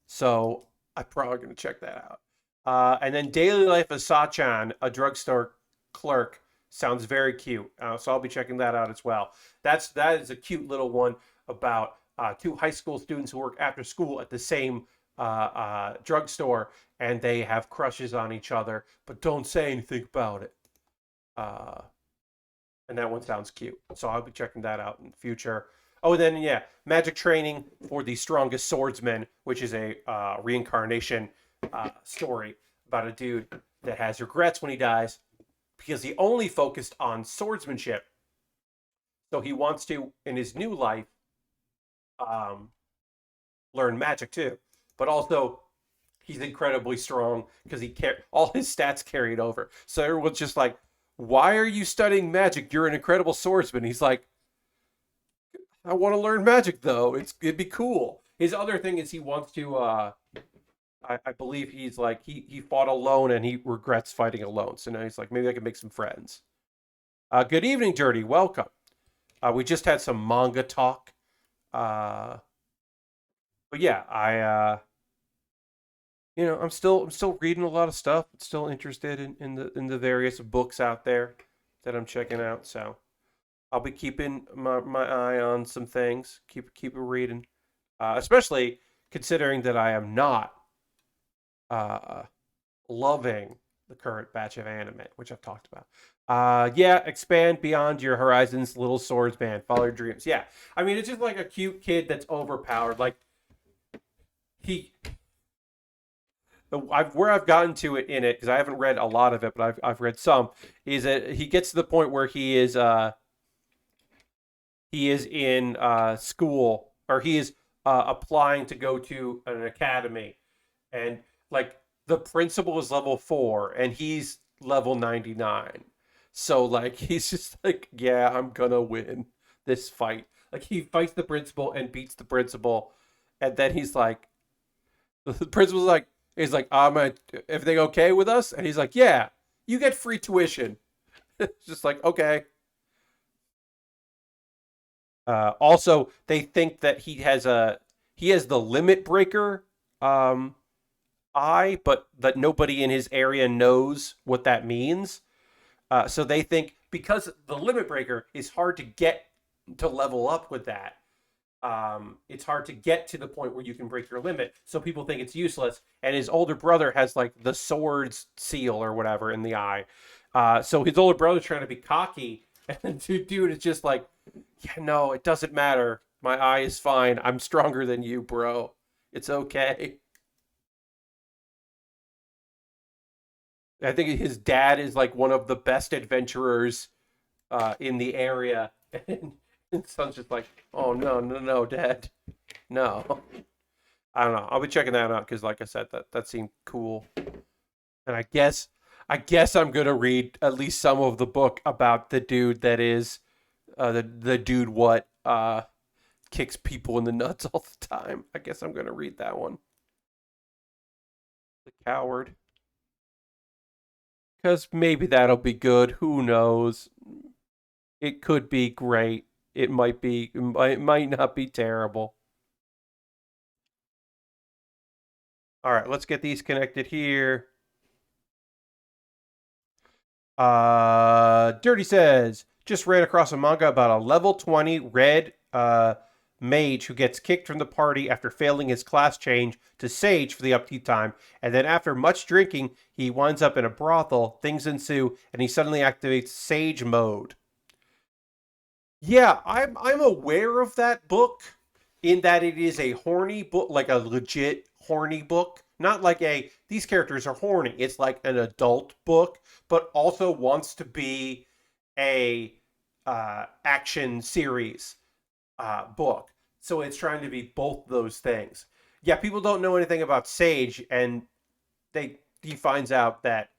So I'm probably going to check that out. And then Daily Life of Sachan, a drugstore clerk, sounds very cute. So I'll be checking that out as well. That is a cute little one about two high school students who work after school at the same drugstore, and they have crushes on each other, but don't say anything about it. And that one sounds cute. So I'll be checking that out in the future. Oh, then yeah, magic training for the strongest swordsman, which is a reincarnation story about a dude that has regrets when he dies because he only focused on swordsmanship. So he wants to, in his new life, learn magic too. But also, he's incredibly strong because all his stats carried over. So everyone's just like, why are you studying magic? You're an incredible swordsman. He's like, I want to learn magic though. It'd be cool. His other thing is he wants to. I believe he's like he fought alone and he regrets fighting alone. So now he's like, maybe I can make some friends. Good evening, Dirty. Welcome. We just had some manga talk. Uh, but yeah, I'm still reading a lot of stuff. Still interested in the various books out there that I'm checking out. So I'll be keeping my eye on some things. Keep reading, especially considering that I am not uh, loving the current batch of anime, which I've talked about. Yeah, expand beyond your horizons, little swordsman. Follow your dreams. Yeah, I mean it's just like a cute kid that's overpowered. Like he where I've gotten to it in it because I haven't read a lot of it, but I've read some. Is that he gets to the point where he is in school or he is applying to go to an academy, and like the principal is level 4 and he's level 99. So like he's just like, yeah, I'm gonna win this fight. Like he fights the principal and beats the principal, and then he's like, the principal's like, he's like, everything okay with us? And he's like, yeah, you get free tuition. It's just like, okay. Also, they think that he has the limit breaker eye, but that nobody in his area knows what that means. So they think because the limit breaker is hard to get to level up with that, it's hard to get to the point where you can break your limit. So people think it's useless. And his older brother has like the swords seal or whatever in the eye. So his older brother's trying to be cocky, and dude is just like, yeah, no, it doesn't matter. My eye is fine. I'm stronger than you, bro. It's okay. I think his dad is like one of the best adventurers in the area, and his son's just like, "Oh no, no, no, Dad, no." I don't know. I'll be checking that out because, like I said, that seemed cool, and I guess I'm gonna read at least some of the book about the dude that is the dude what kicks people in the nuts all the time. I guess I'm gonna read that one. The coward. Because maybe that'll be good. Who knows? It could be great. It might not be terrible. All right, let's get these connected here. Dirty says, just ran across a manga about a level 20 red mage who gets kicked from the party after failing his class change to sage for the upkeep time, and then after much drinking, he winds up in a brothel, things ensue, and he suddenly activates sage mode. Yeah, I'm aware of that book in that it is a horny book, like a legit horny book. Not like these characters are horny. It's like an adult book, but also wants to be a action series book. So it's trying to be both those things. Yeah, people don't know anything about Sage, and he finds out that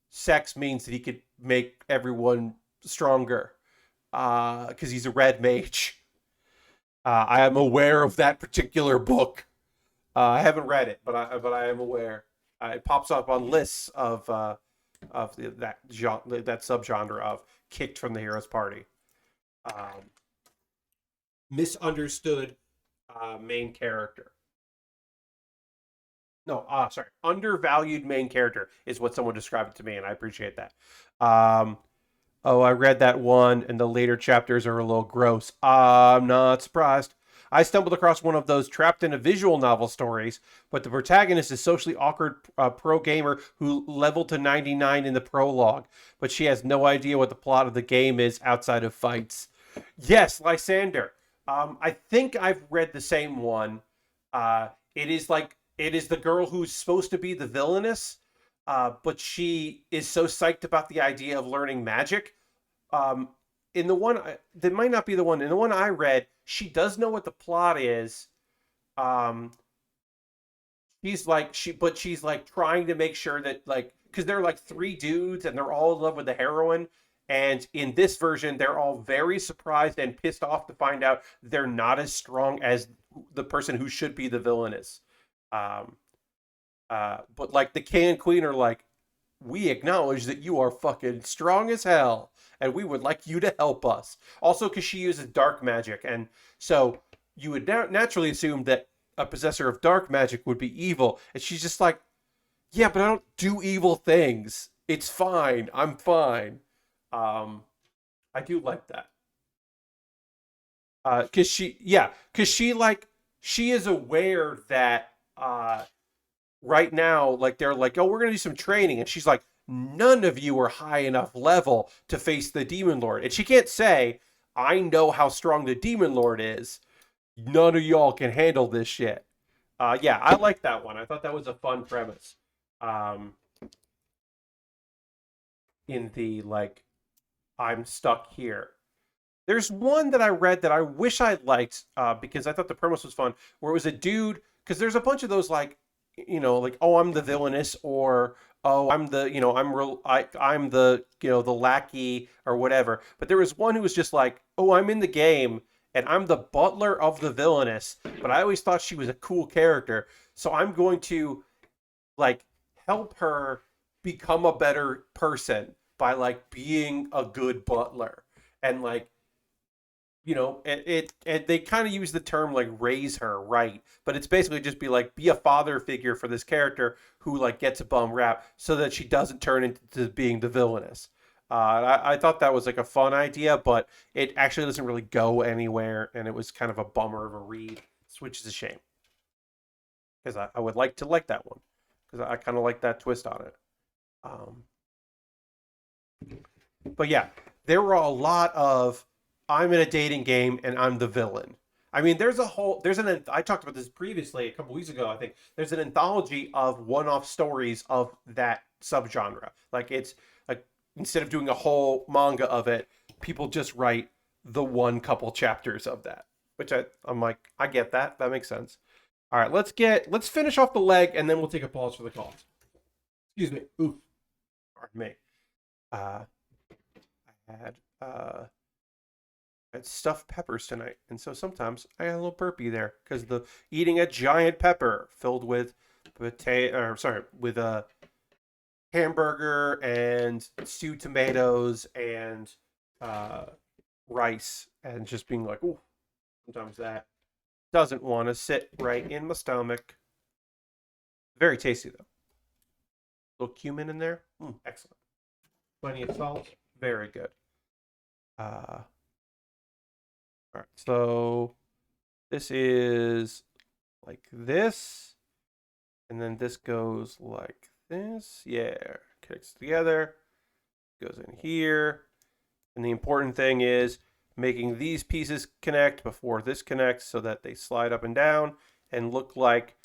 sex means that he could make everyone stronger because he's a red mage. I am aware of that particular book. I haven't read it, but I am aware. It pops up on lists that subgenre of kicked from the hero's party. Um, Misunderstood main character. No, sorry, undervalued main character is what someone described it to me, and I appreciate that. Um, Oh, I read that one, and the later chapters are a little gross. I'm not surprised. I stumbled across one of those trapped in a visual novel stories, but the protagonist is socially awkward pro gamer who leveled to 99 in the prologue, but she has no idea what the plot of the game is outside of fights. Yes, Lysander. I think I've read the same one. It is the girl who's supposed to be the villainess, but she is so psyched about the idea of learning magic. Um, in the one that might not be the one in the one I read, she does know what the plot is. Um, she's like trying to make sure that like because they're like three dudes and they're all in love with the heroine, And in this version, they're all very surprised and pissed off to find out they're not as strong as the person who should be the villainess. Um, but like the king and queen are like, we acknowledge that you are fucking strong as hell, and we would like you to help us. Also, because she uses dark magic, and so you would naturally assume that a possessor of dark magic would be evil, and she's just like, yeah, but I don't do evil things. It's fine. I'm fine. Um, I do like that. Cause she like she is aware that right now, like they're like, oh, we're gonna do some training, and she's like, none of you are high enough level to face the demon lord, and she can't say, I know how strong the demon lord is. None of y'all can handle this shit. Yeah, I like that one. I thought that was a fun premise. Um, in the like, I'm stuck here. There's one that I read that I wish I liked because I thought the premise was fun, where it was a dude, because there's a bunch of those like, like, oh, I'm the villainous, or oh, I'm the, I'm the, the lackey or whatever. But there was one who was just like, oh, I'm in the game and I'm the butler of the villainous, but I always thought she was a cool character, so I'm going to like help her become a better person by like being a good butler. And like, it they kind of use the term like raise her right, but it's basically just be a father figure for this character who like gets a bum rap so that she doesn't turn into being the villainous. I thought that was like a fun idea, but it actually doesn't really go anywhere, and it was kind of a bummer of a read, which is a shame because I would like to like that one because I kind of like that twist on it. Um, but yeah, there were a lot of I'm in a dating game and I'm the villain. I mean, I talked about this previously a couple weeks ago. I think there's an anthology of one-off stories of that subgenre. Like it's like instead of doing a whole manga of it, people just write the one couple chapters of that. Which I'm like, I get that. That makes sense. All right, let's finish off the leg and then we'll take a pause for the calls. Excuse me. Oof. Pardon me. Uh, I had stuffed peppers tonight, and so sometimes I got a little burpy there because the eating a giant pepper filled with with a hamburger and stewed tomatoes and uh, rice, and just being like, oh, sometimes that doesn't want to sit right in my stomach. Very tasty though. A little cumin in there, excellent. Plenty of salt, very good. All right, so this is like this, and then this goes like this. Yeah, connects together, goes in here, and the important thing is making these pieces connect before this connects so that they slide up and down and look like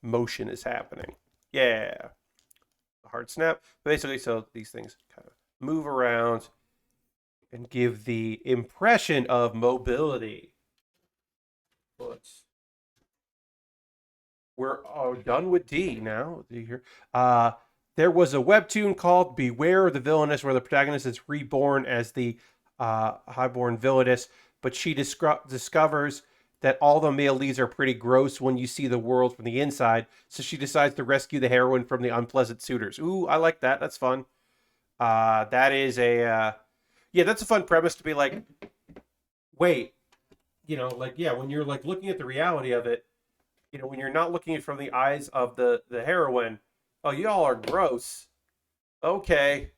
motion is happening. Yeah, a hard snap. Basically, so these things kind of move around and give the impression of mobility. We're done with D now. There was a webtoon called Beware of the Villainous, where the protagonist is reborn as the highborn villainess, but she discovers that all the male leads are pretty gross when you see the world from the inside, so she decides to rescue the heroine from the unpleasant suitors. Ooh, I like that. That's fun. That is yeah, that's a fun premise to be like, wait, like, yeah, when you're like looking at the reality of it, when you're not looking at it from the eyes of the heroine, oh, y'all are gross. Okay,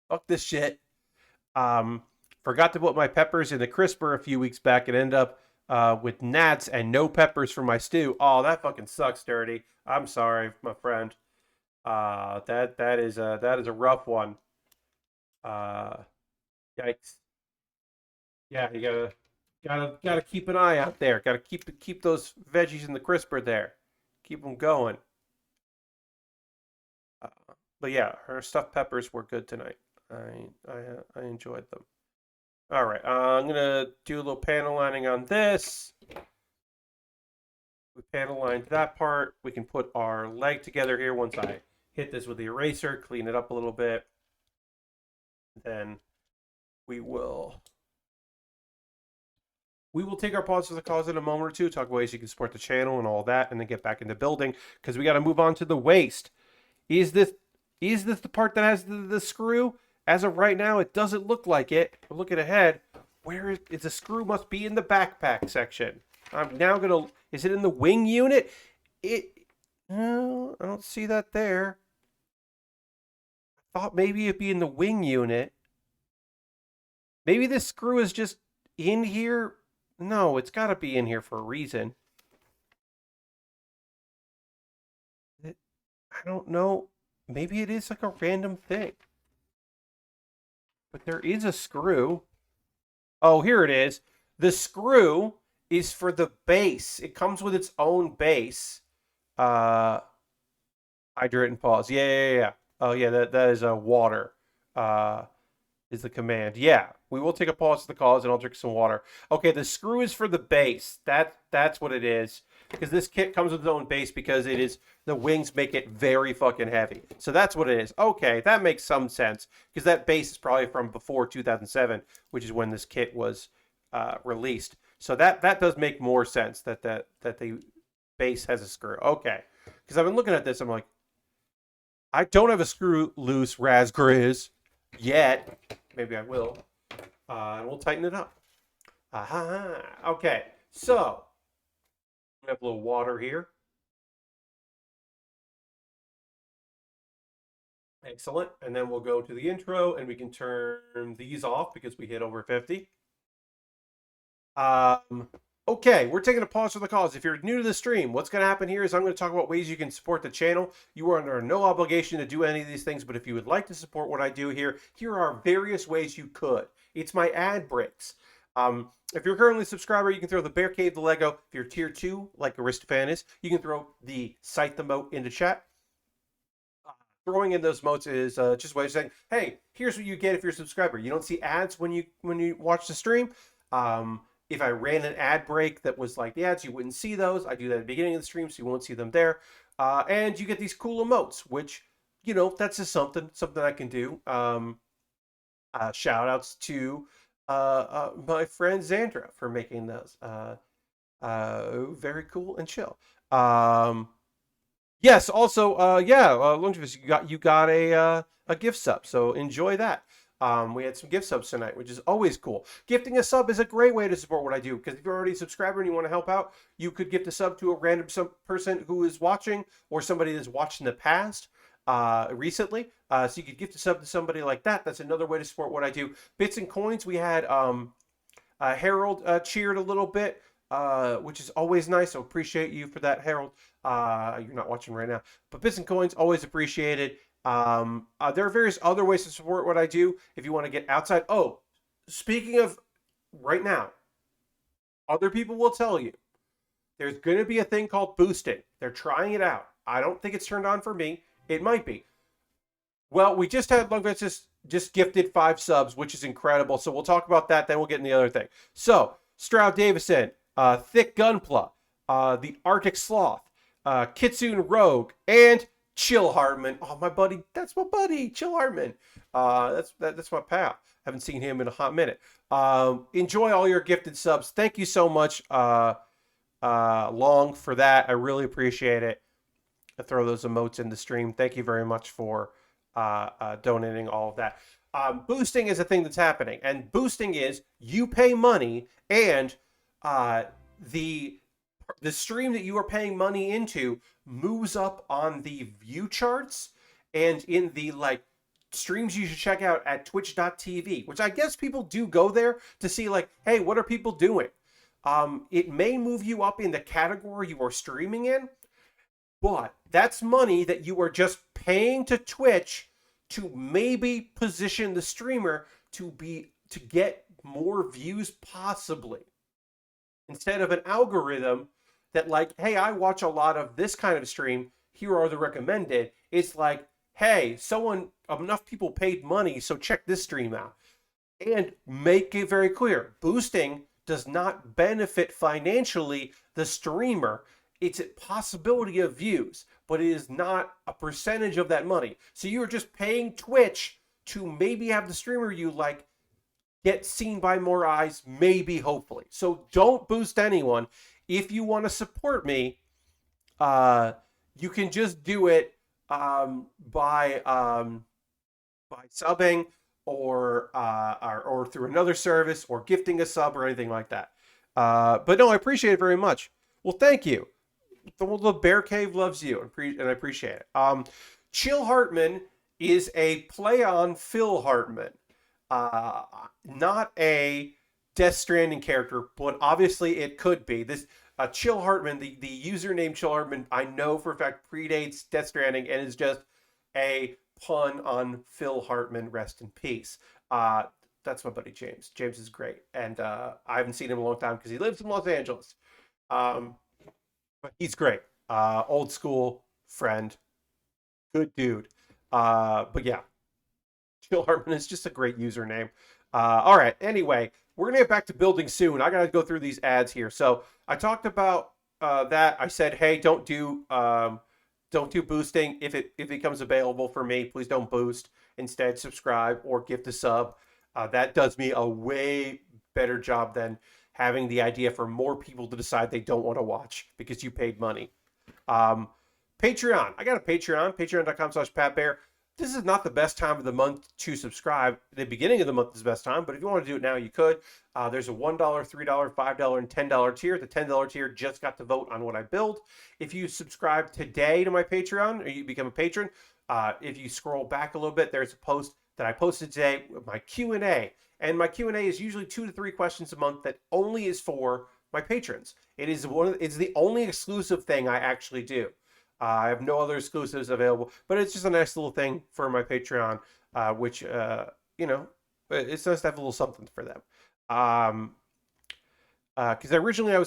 fuck this shit. Um, Forgot to put my peppers in the crisper a few weeks back and end up with gnats and no peppers for my stew. Oh, that fucking sucks, Dirty. I'm sorry, my friend. That is a rough one. Uh, Yikes. Yeah, you gotta keep an eye out there. Gotta keep those veggies in the crisper there. Keep them going. Uh, but yeah, her stuffed peppers were good tonight. I enjoyed them. All right, I'm gonna do a little panel lining on this. We panel lined that part. We can put our leg together here once I hit this with the eraser, clean it up a little bit. Then we will take our pause for the cause in a moment or two, talk ways you can support the channel and all that, and then get back into building because we got to move on to the waist. Is this the part that has the screw? As of right now, it doesn't look like it. We're looking ahead. Where is the screw? Must be in the backpack section. I'm now gonna. Is it in the wing unit? No, I don't see that there. I thought maybe it'd be in the wing unit. Maybe this screw is just in here. No, it's got to be in here for a reason. I don't know. Maybe it is like a random thing. But there is a screw. Oh, here it is. The screw is for the base. It comes with its own base. Hydrate and pause. Yeah. Oh, yeah, that is a water. Is the command. Yeah, we will take a pause to the cause and I'll drink some water. Okay, the screw is for the base. That's what it is. Because this kit comes with its own base because it is the wings make it very fucking heavy. So that's what it is. Okay, that makes some sense. Because that base is probably from before 2007, which is when this kit was released. So that does make more sense that the base has a screw. Okay. Because I've been looking at this, I'm like, I don't have a screw loose, Razgrizz, yet. Maybe I will. And we'll tighten it up. Aha. Okay, so we have a little water here. Excellent. And then we'll go to the intro and we can turn these off because we hit over 50. Okay, we're taking a pause for the cause. If you're new to the stream, what's going to happen here is I'm going to talk about ways you can support the channel. You are under no obligation to do any of these things, but if you would like to support what I do here, here are various ways you could. It's my ad breaks. If you're currently a subscriber, you can throw the Bear Cave, the Lego. If you're tier 2, like Aristofan is, you can throw the Cite the Moat into chat. Throwing in those moats is just a way of saying, hey, here's what you get if you're a subscriber. You don't see ads when you watch the stream. If I ran an ad break that was like the ads, you wouldn't see those. I do that at the beginning of the stream, so you won't see them there. And you get these cool emotes, which, you know, that's just something I can do. Shout outs to my friend Xandra for making those. Very cool and chill. Yes, also, Longevous, you got a gift sub, so enjoy that. We had some gift subs tonight, which is always cool. Gifting a sub is a great way to support what I do, because if you're already a subscriber and you want to help out, you could gift a sub to a random person who is watching, or somebody that's watched in the past, recently. So you could gift a sub to somebody like that. That's another way to support what I do. Bits and coins, we had Harold cheered a little bit, which is always nice. So appreciate you for that, Harold. You're not watching right now, but bits and coins, always appreciated. There are various other ways to support what I do if you want to get outside. Oh, speaking of right now, other people will tell you there's going to be a thing called boosting. They're trying it out. I don't think it's turned on for me. It might be. Well, we just had Longventus just gifted 5 subs, which is incredible. So we'll talk about that. Then we'll get in the other thing. So Stroud Davison, Thick Gunpla, the Arctic Sloth, Kitsune Rogue, and Chill Hartman. Oh, my buddy. That's my buddy. Chill Hartman. That's my pal. Haven't seen him in a hot minute. Enjoy all your gifted subs. Thank you so much, Long, for that. I really appreciate it. I throw those emotes in the stream. Thank you very much for donating all of that. Boosting is a thing that's happening. And boosting is you pay money and the stream that you are paying money into moves up on the view charts and in the like streams you should check out at twitch.tv, which I guess people do go there to see like, hey, what are people doing? It may move you up in the category you are streaming in, but that's money that you are just paying to Twitch to maybe position the streamer to get more views possibly. Instead of an algorithm that like, hey, I watch a lot of this kind of stream, here are the recommended. It's like, hey, enough people paid money, so check this stream out. And make it very clear, boosting does not benefit financially the streamer. It's a possibility of views, but it is not a percentage of that money. So you're just paying Twitch to maybe have the streamer you like get seen by more eyes, maybe, hopefully. So don't boost anyone. If you want to support me, you can just do it by subbing or through another service or gifting a sub or anything like that. But no, I appreciate it very much. Well, thank you. The Bear Cave loves you, and I appreciate it. Chill Hartman is a play on Phil Hartman, not a Death Stranding character, but obviously it could be. This Chill Hartman, the username Chill Hartman, I know for a fact predates Death Stranding and is just a pun on Phil Hartman. Rest in peace. That's my buddy James. James is great, and I haven't seen him in a long time because he lives in Los Angeles. But he's great. Old school friend, good dude. But yeah, Chill Hartman is just a great username. All right. Anyway, we're gonna get back to building soon. I gotta go through these ads here. So I talked about that. I said, hey, don't do boosting if it becomes available for me. Please don't boost. Instead, subscribe or gift a sub. That does me a way better job than having the idea for more people to decide they don't want to watch because you paid money. Patreon. I got a Patreon. Patreon.com/PatBear. This is not the best time of the month to subscribe. The beginning of the month is the best time, but if you want to do it now, you could. There's a $1, $3, $5, and $10 tier. The $10 tier just got to vote on what I build. If you subscribe today to my Patreon, or you become a patron, if you scroll back a little bit, there's a post that I posted today with my Q&A. And my Q&A is usually 2 to 3 questions a month that only is for my patrons. It's the only exclusive thing I actually do. I have no other exclusives available, but it's just a nice little thing for my Patreon, which, it's nice to have a little something for them. Because originally I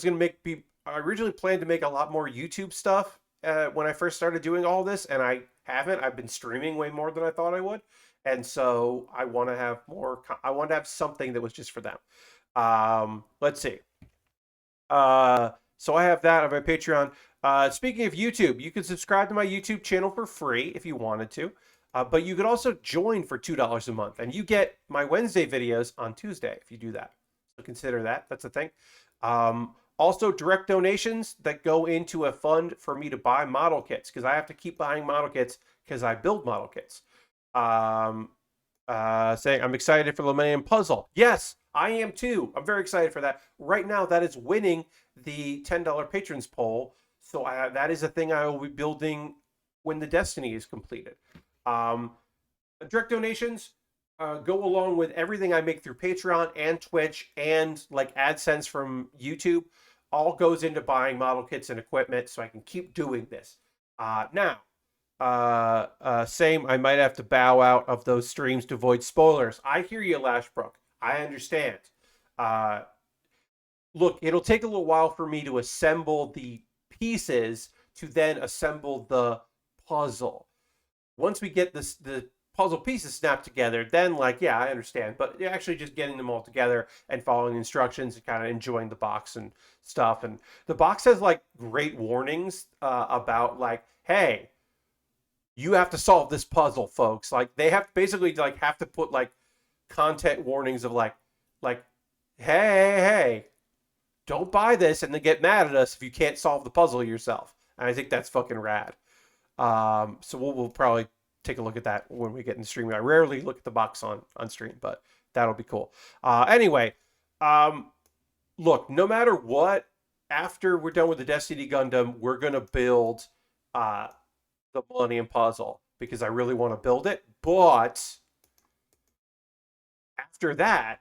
originally planned to make a lot more YouTube stuff when I first started doing all this, and I haven't. I've been streaming way more than I thought I would. And so I want to have more. I want to have something that was just for them. Let's see. So I have that on my Patreon. Speaking of YouTube, you can subscribe to my YouTube channel for free if you wanted to. But you could also join for $2 a month, and you get my Wednesday videos on Tuesday if you do that. So consider that. That's a thing. Also, direct donations that go into a fund for me to buy model kits, because I have to keep buying model kits because I build model kits. Saying I'm excited for the Millennium puzzle. Yes, I am too. I'm very excited for that. Right now, that is winning the $10 patrons poll. So that is a thing I will be building when the Destiny is completed. Direct donations go along with everything I make through Patreon and Twitch and like AdSense from YouTube. All goes into buying model kits and equipment so I can keep doing this. Now, same, I might have to bow out of those streams to avoid spoilers. I hear you, Lashbrook. I understand. Look, it'll take a little while for me to assemble the pieces to then assemble the puzzle. Once we get the puzzle pieces snapped together, then yeah, I understand. But actually just getting them all together and following the instructions and kind of enjoying the box and stuff. And the box has great warnings about hey, you have to solve this puzzle, folks. They have basically have to put content warnings of hey, don't buy this and then get mad at us if you can't solve the puzzle yourself. And I think that's fucking rad. So we'll probably take a look at that when we get in stream. I rarely look at the box on stream, but that'll be cool. Anyway, look, no matter what, after we're done with the Destiny Gundam, we're going to build the Millennium puzzle because I really want to build it. But after that,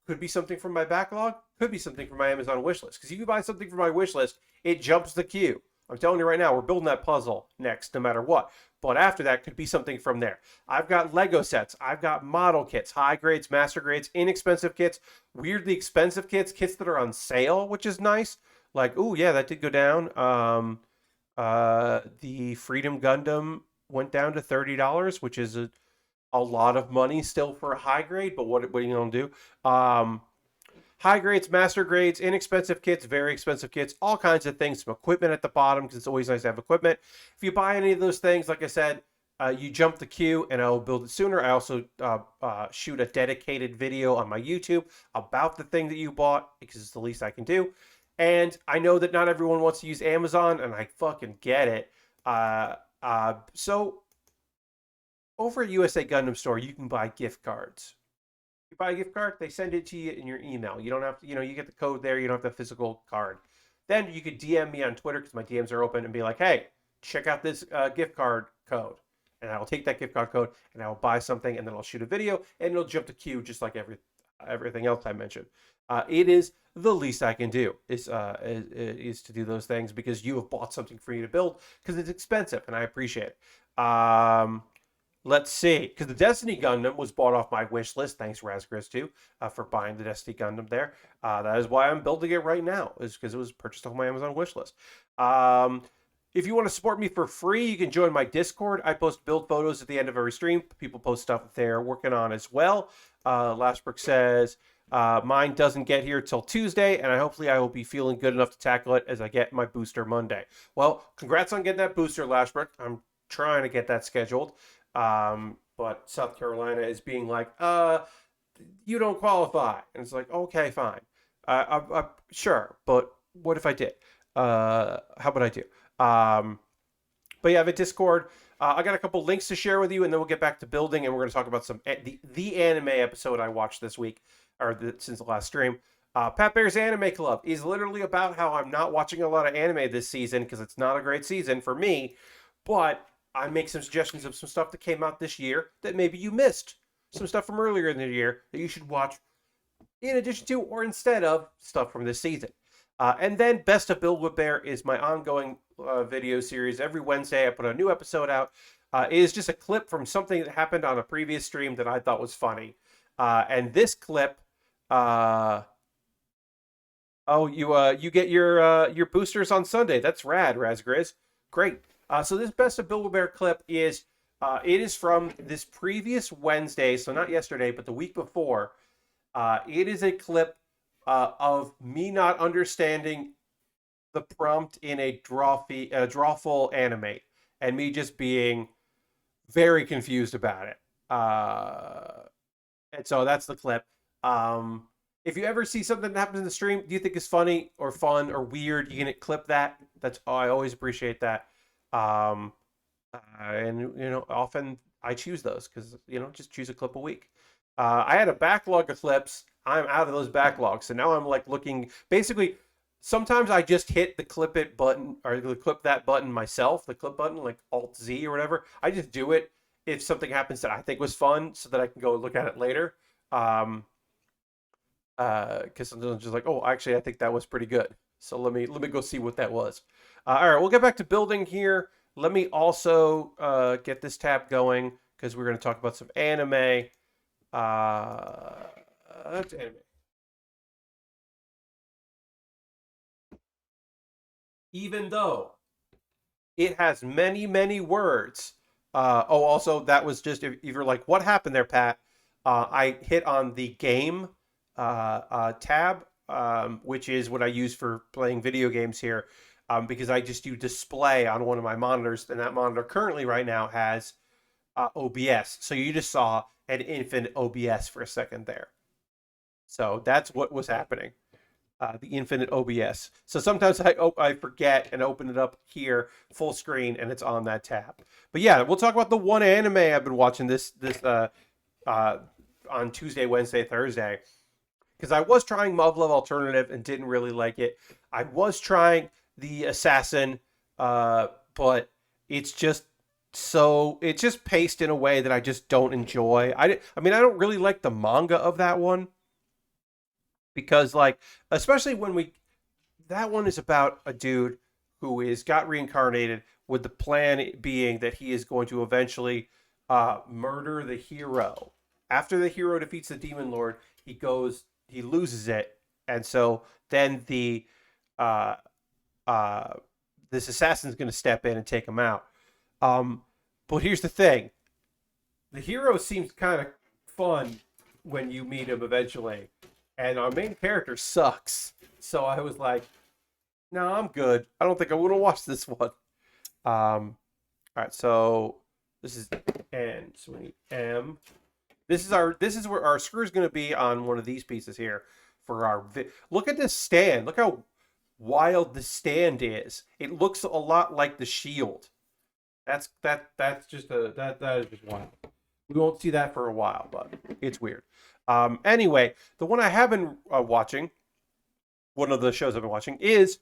could be something from my backlog, could be something from my Amazon wishlist. Because if you buy something from my wishlist, it jumps the queue. I'm telling you right now, we're building that puzzle next, no matter what. But after that, could be something from there. I've got Lego sets. I've got model kits, high grades, master grades, inexpensive kits, weirdly expensive kits, kits that are on sale, which is nice. Oh yeah, that did go down. The Freedom Gundam went down to $30, which is a lot of money still for a high grade, but what are you going to do? High grades, master grades, inexpensive kits, very expensive kits, all kinds of things. Some equipment at the bottom because it's always nice to have equipment. If you buy any of those things, like I said, you jump the queue and I will build it sooner. I also shoot a dedicated video on my YouTube about the thing that you bought because it's the least I can do. And I know that not everyone wants to use Amazon, and I fucking get it. So over at USA Gundam Store, you can buy gift cards. You buy a gift card, they send it to you in your email. You don't have to, you get the code there. You don't have the physical card. Then you could DM me on Twitter because my DMs are open and be like, hey, check out this gift card code. And I will take that gift card code and I will buy something, and then I'll shoot a video and it'll jump to queue just like everything else I mentioned. It is the least I can do is to do those things because you have bought something for you to build because it's expensive and I appreciate it. Let's see, because the Destiny Gundam was bought off my wish list. Thanks, Razgriz, too, for buying the Destiny Gundam there. That is why I'm building it right now, is because it was purchased off my Amazon wish list. If you want to support me for free, you can join my Discord. I post build photos at the end of every stream. People post stuff that they're working on as well. Lastbrook says, mine doesn't get here till Tuesday, and hopefully I will be feeling good enough to tackle it as I get my booster Monday. Well, congrats on getting that booster, Lastbrook. I'm trying to get that scheduled. But South Carolina is being like, you don't qualify. And it's like, okay, fine. Sure, but what if I did? How about I do? But yeah, I have a Discord. I got a couple links to share with you, and then we'll get back to building, and we're going to talk about some the anime episode I watched this week, since the last stream. Pat Bear's Anime Club is literally about how I'm not watching a lot of anime this season because it's not a great season for me, but I make some suggestions of some stuff that came out this year that maybe you missed. Some stuff from earlier in the year that you should watch in addition to or instead of stuff from this season. And then Best of Build With Baer is my ongoing video series. Every Wednesday I put a new episode out. It is just a clip from something that happened on a previous stream that I thought was funny. And this clip... you get your boosters on Sunday. That's rad, Razgriz. Great. So this Best of Build With Baer clip is, it is from this previous Wednesday, so not yesterday, but the week before. It is a clip of me not understanding the prompt in a drawful animate, and me just being very confused about it. And so that's the clip. If you ever see something that happens in the stream, do you think is funny or fun or weird, you can clip that. I always appreciate that. And often I choose those because just choose a clip a week. I had a backlog of clips. I'm out of those backlogs, so now I'm like looking. Basically, sometimes I just hit the clip it button or the clip that button myself, the clip button like Alt Z or whatever. I just do it if something happens that I think was fun, so that I can go look at it later. Because I'm just like, oh, actually, I think that was pretty good. So let me go see what that was. All right, we'll get back to building here. Let me also get this tab going because we're going to talk about some anime. That's anime. Even though it has many, many words. Also, that was just, if you're like, what happened there, Pat? I hit on the game tab, which is what I use for playing video games here, because I just do display on one of my monitors, and that monitor currently right now has OBS. So you just saw an infinite OBS for a second there. So that's what was happening. The infinite OBS. So sometimes I forget and open it up here full screen and it's on that tab. But yeah, we'll talk about the one anime I've been watching this on Tuesday, Wednesday, Thursday. Because I was trying Love Alternative and didn't really like it. I was trying the Assassin, but it's just paced in a way that I just don't enjoy. I mean, I don't really like the manga of that one. Because, like, especially that one is about a dude who got reincarnated with the plan being that he is going to eventually murder the hero. After the hero defeats the Demon Lord, he loses it. And so then this assassin's going to step in and take him out. But here's the thing. The hero seems kind of fun when you meet him eventually. And our main character sucks. So I was like, no, I'm good. I don't think I want to watch this one. All right, so This is N. So we need M. This is where our screw is going to be on one of these pieces here for our. Look at this stand. Look how wild the stand is. It looks a lot like the shield. That's just that is just wild. We won't see that for a while, but it's weird. Anyway, the one I have been watching, one of the shows I've been watching is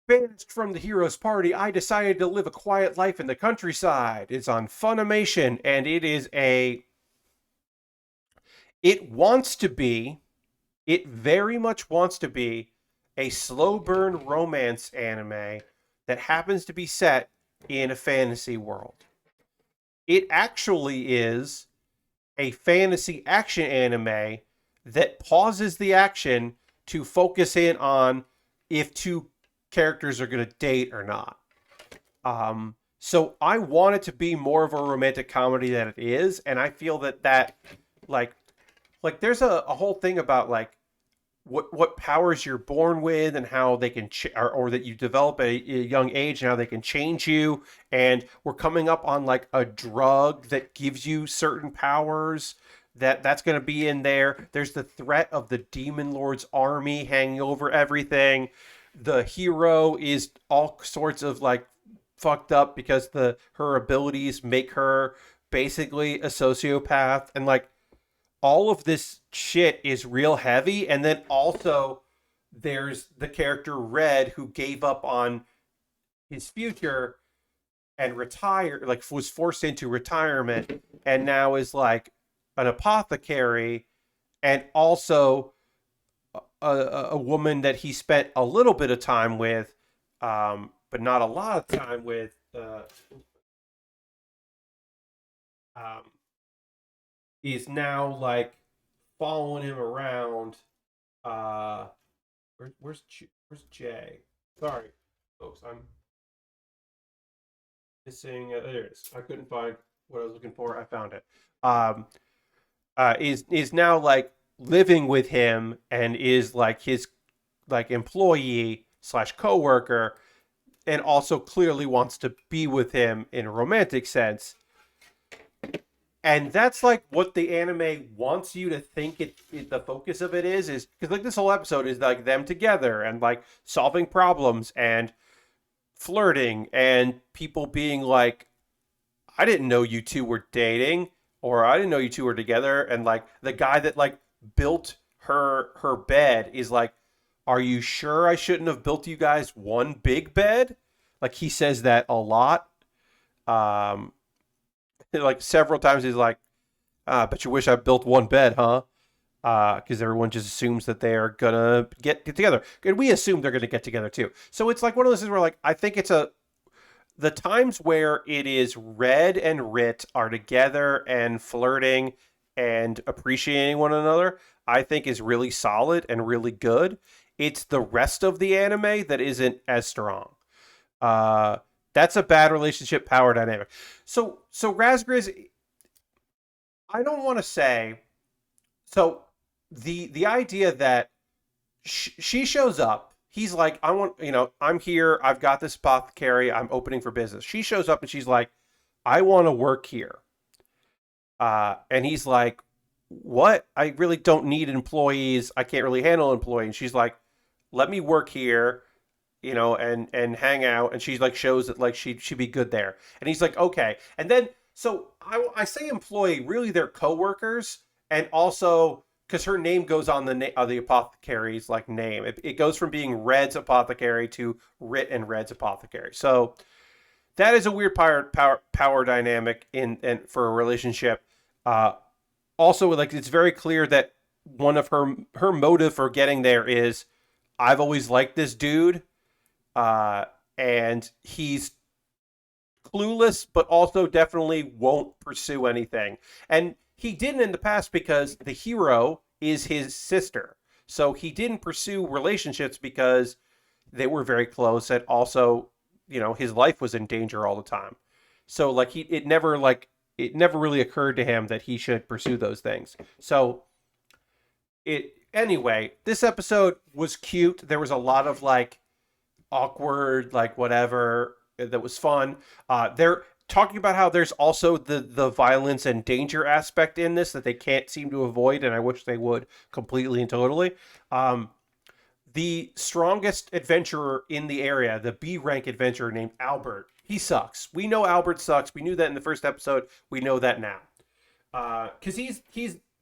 Banished from the hero's party. I decided to live a quiet life in the countryside. It's on Funimation, and it wants to be, it very much wants to be a slow burn romance anime that happens to be set in a fantasy world. It actually is a fantasy action anime that pauses the action to focus in on if two characters are going to date or not. So I want it to be more of a romantic comedy than it is, and I feel that like there's a whole thing about like what powers you're born with and how they can or that you develop at a young age and how they can change you, and we're coming up on like a drug that gives you certain powers that's going to be in there. There's the threat of the demon lord's army hanging over everything. The hero is all sorts of like fucked up because her abilities make her basically a sociopath, and like all of this shit is real heavy. And then also there's the character Red, who gave up on his future and retired, like was forced into retirement, and now is like an apothecary, and also a woman that he spent a little bit of time with, but not a lot of time with. Is now like following him around. Where's Jay? Sorry, folks, I'm missing. There it is. I couldn't find what I was looking for. I found it. Is now like living with him and is like his like employee slash coworker, and also clearly wants to be with him in a romantic sense. And that's like what the anime wants you to think the focus of it is because like this whole episode is like them together and like solving problems and flirting and people being like, I didn't know you two were dating, or I didn't know you two were together. And like the guy that like built her bed is like, are you sure I shouldn't have built you guys one big bed? Like he says that a lot. Like several times he's like, bet you wish I built one bed, huh? Because everyone just assumes that they are gonna get together, and we assume they're gonna get together too. So it's like one of those things where like I think it's the times where it is Red and Rit are together and flirting and appreciating one another, I think is really solid and really good. It's the rest of the anime that isn't as strong. That's a bad relationship power dynamic. So Razgriz, I don't want to say. So the idea that she shows up, he's like, I want, I'm here. I've got this apothecary. I'm opening for business. She shows up and she's like, I want to work here. And he's like, what? I really don't need employees. I can't really handle employees. And she's like, let me work here, and hang out. And she's like, shows that like she'd be good there. And he's like, okay. And then, so I say employee, really they're coworkers. And also because her name goes on the apothecary's like name. It goes from being Red's apothecary to Rit and Red's apothecary. So that is a weird power dynamic in for a relationship. Also, like it's very clear that one of her motive for getting there is, I've always liked this dude, and he's clueless, but also definitely won't pursue anything. And he didn't in the past because the hero is his sister, so he didn't pursue relationships because they were very close, and also, his life was in danger all the time. So like it never really occurred to him that he should pursue those things. So anyway, this episode was cute. There was a lot of like awkward, like whatever, that was fun. They're talking about how there's also the violence and danger aspect in this that they can't seem to avoid, and I wish they would completely and totally. Um, the strongest adventurer in the area, the B rank adventurer named Albert, he sucks. We know Albert sucks. We knew that in the first episode. We know that now. Because he's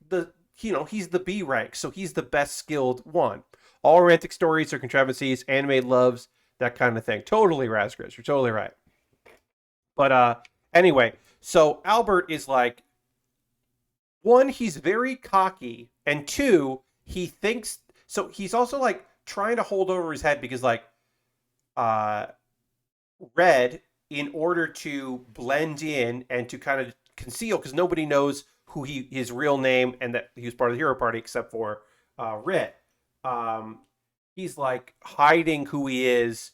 the he's the B rank, so he's the best skilled one. All romantic stories are contrivances, anime loves, that kind of thing. Totally, Razgris, you're totally right. But anyway, so Albert is like, one, he's very cocky, and two, he thinks so. He's also like trying to hold over his head because like uh Red, in order to blend in and to kind of conceal, because nobody knows who his real name and that he was part of the hero party except for Red. Um, he's like hiding who he is,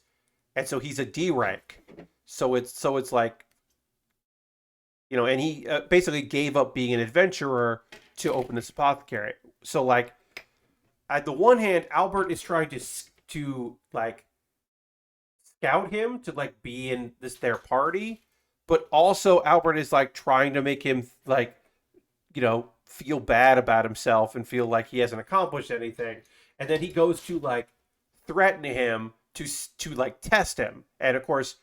and so he's a D rank. So it's like, and he basically gave up being an adventurer to open this apothecary. So like, at the one hand, Albert is trying to like scout him to like be in their party, but also Albert is like trying to make him like, feel bad about himself and feel like he hasn't accomplished anything. And then he goes to like threaten him to like test him. And of course,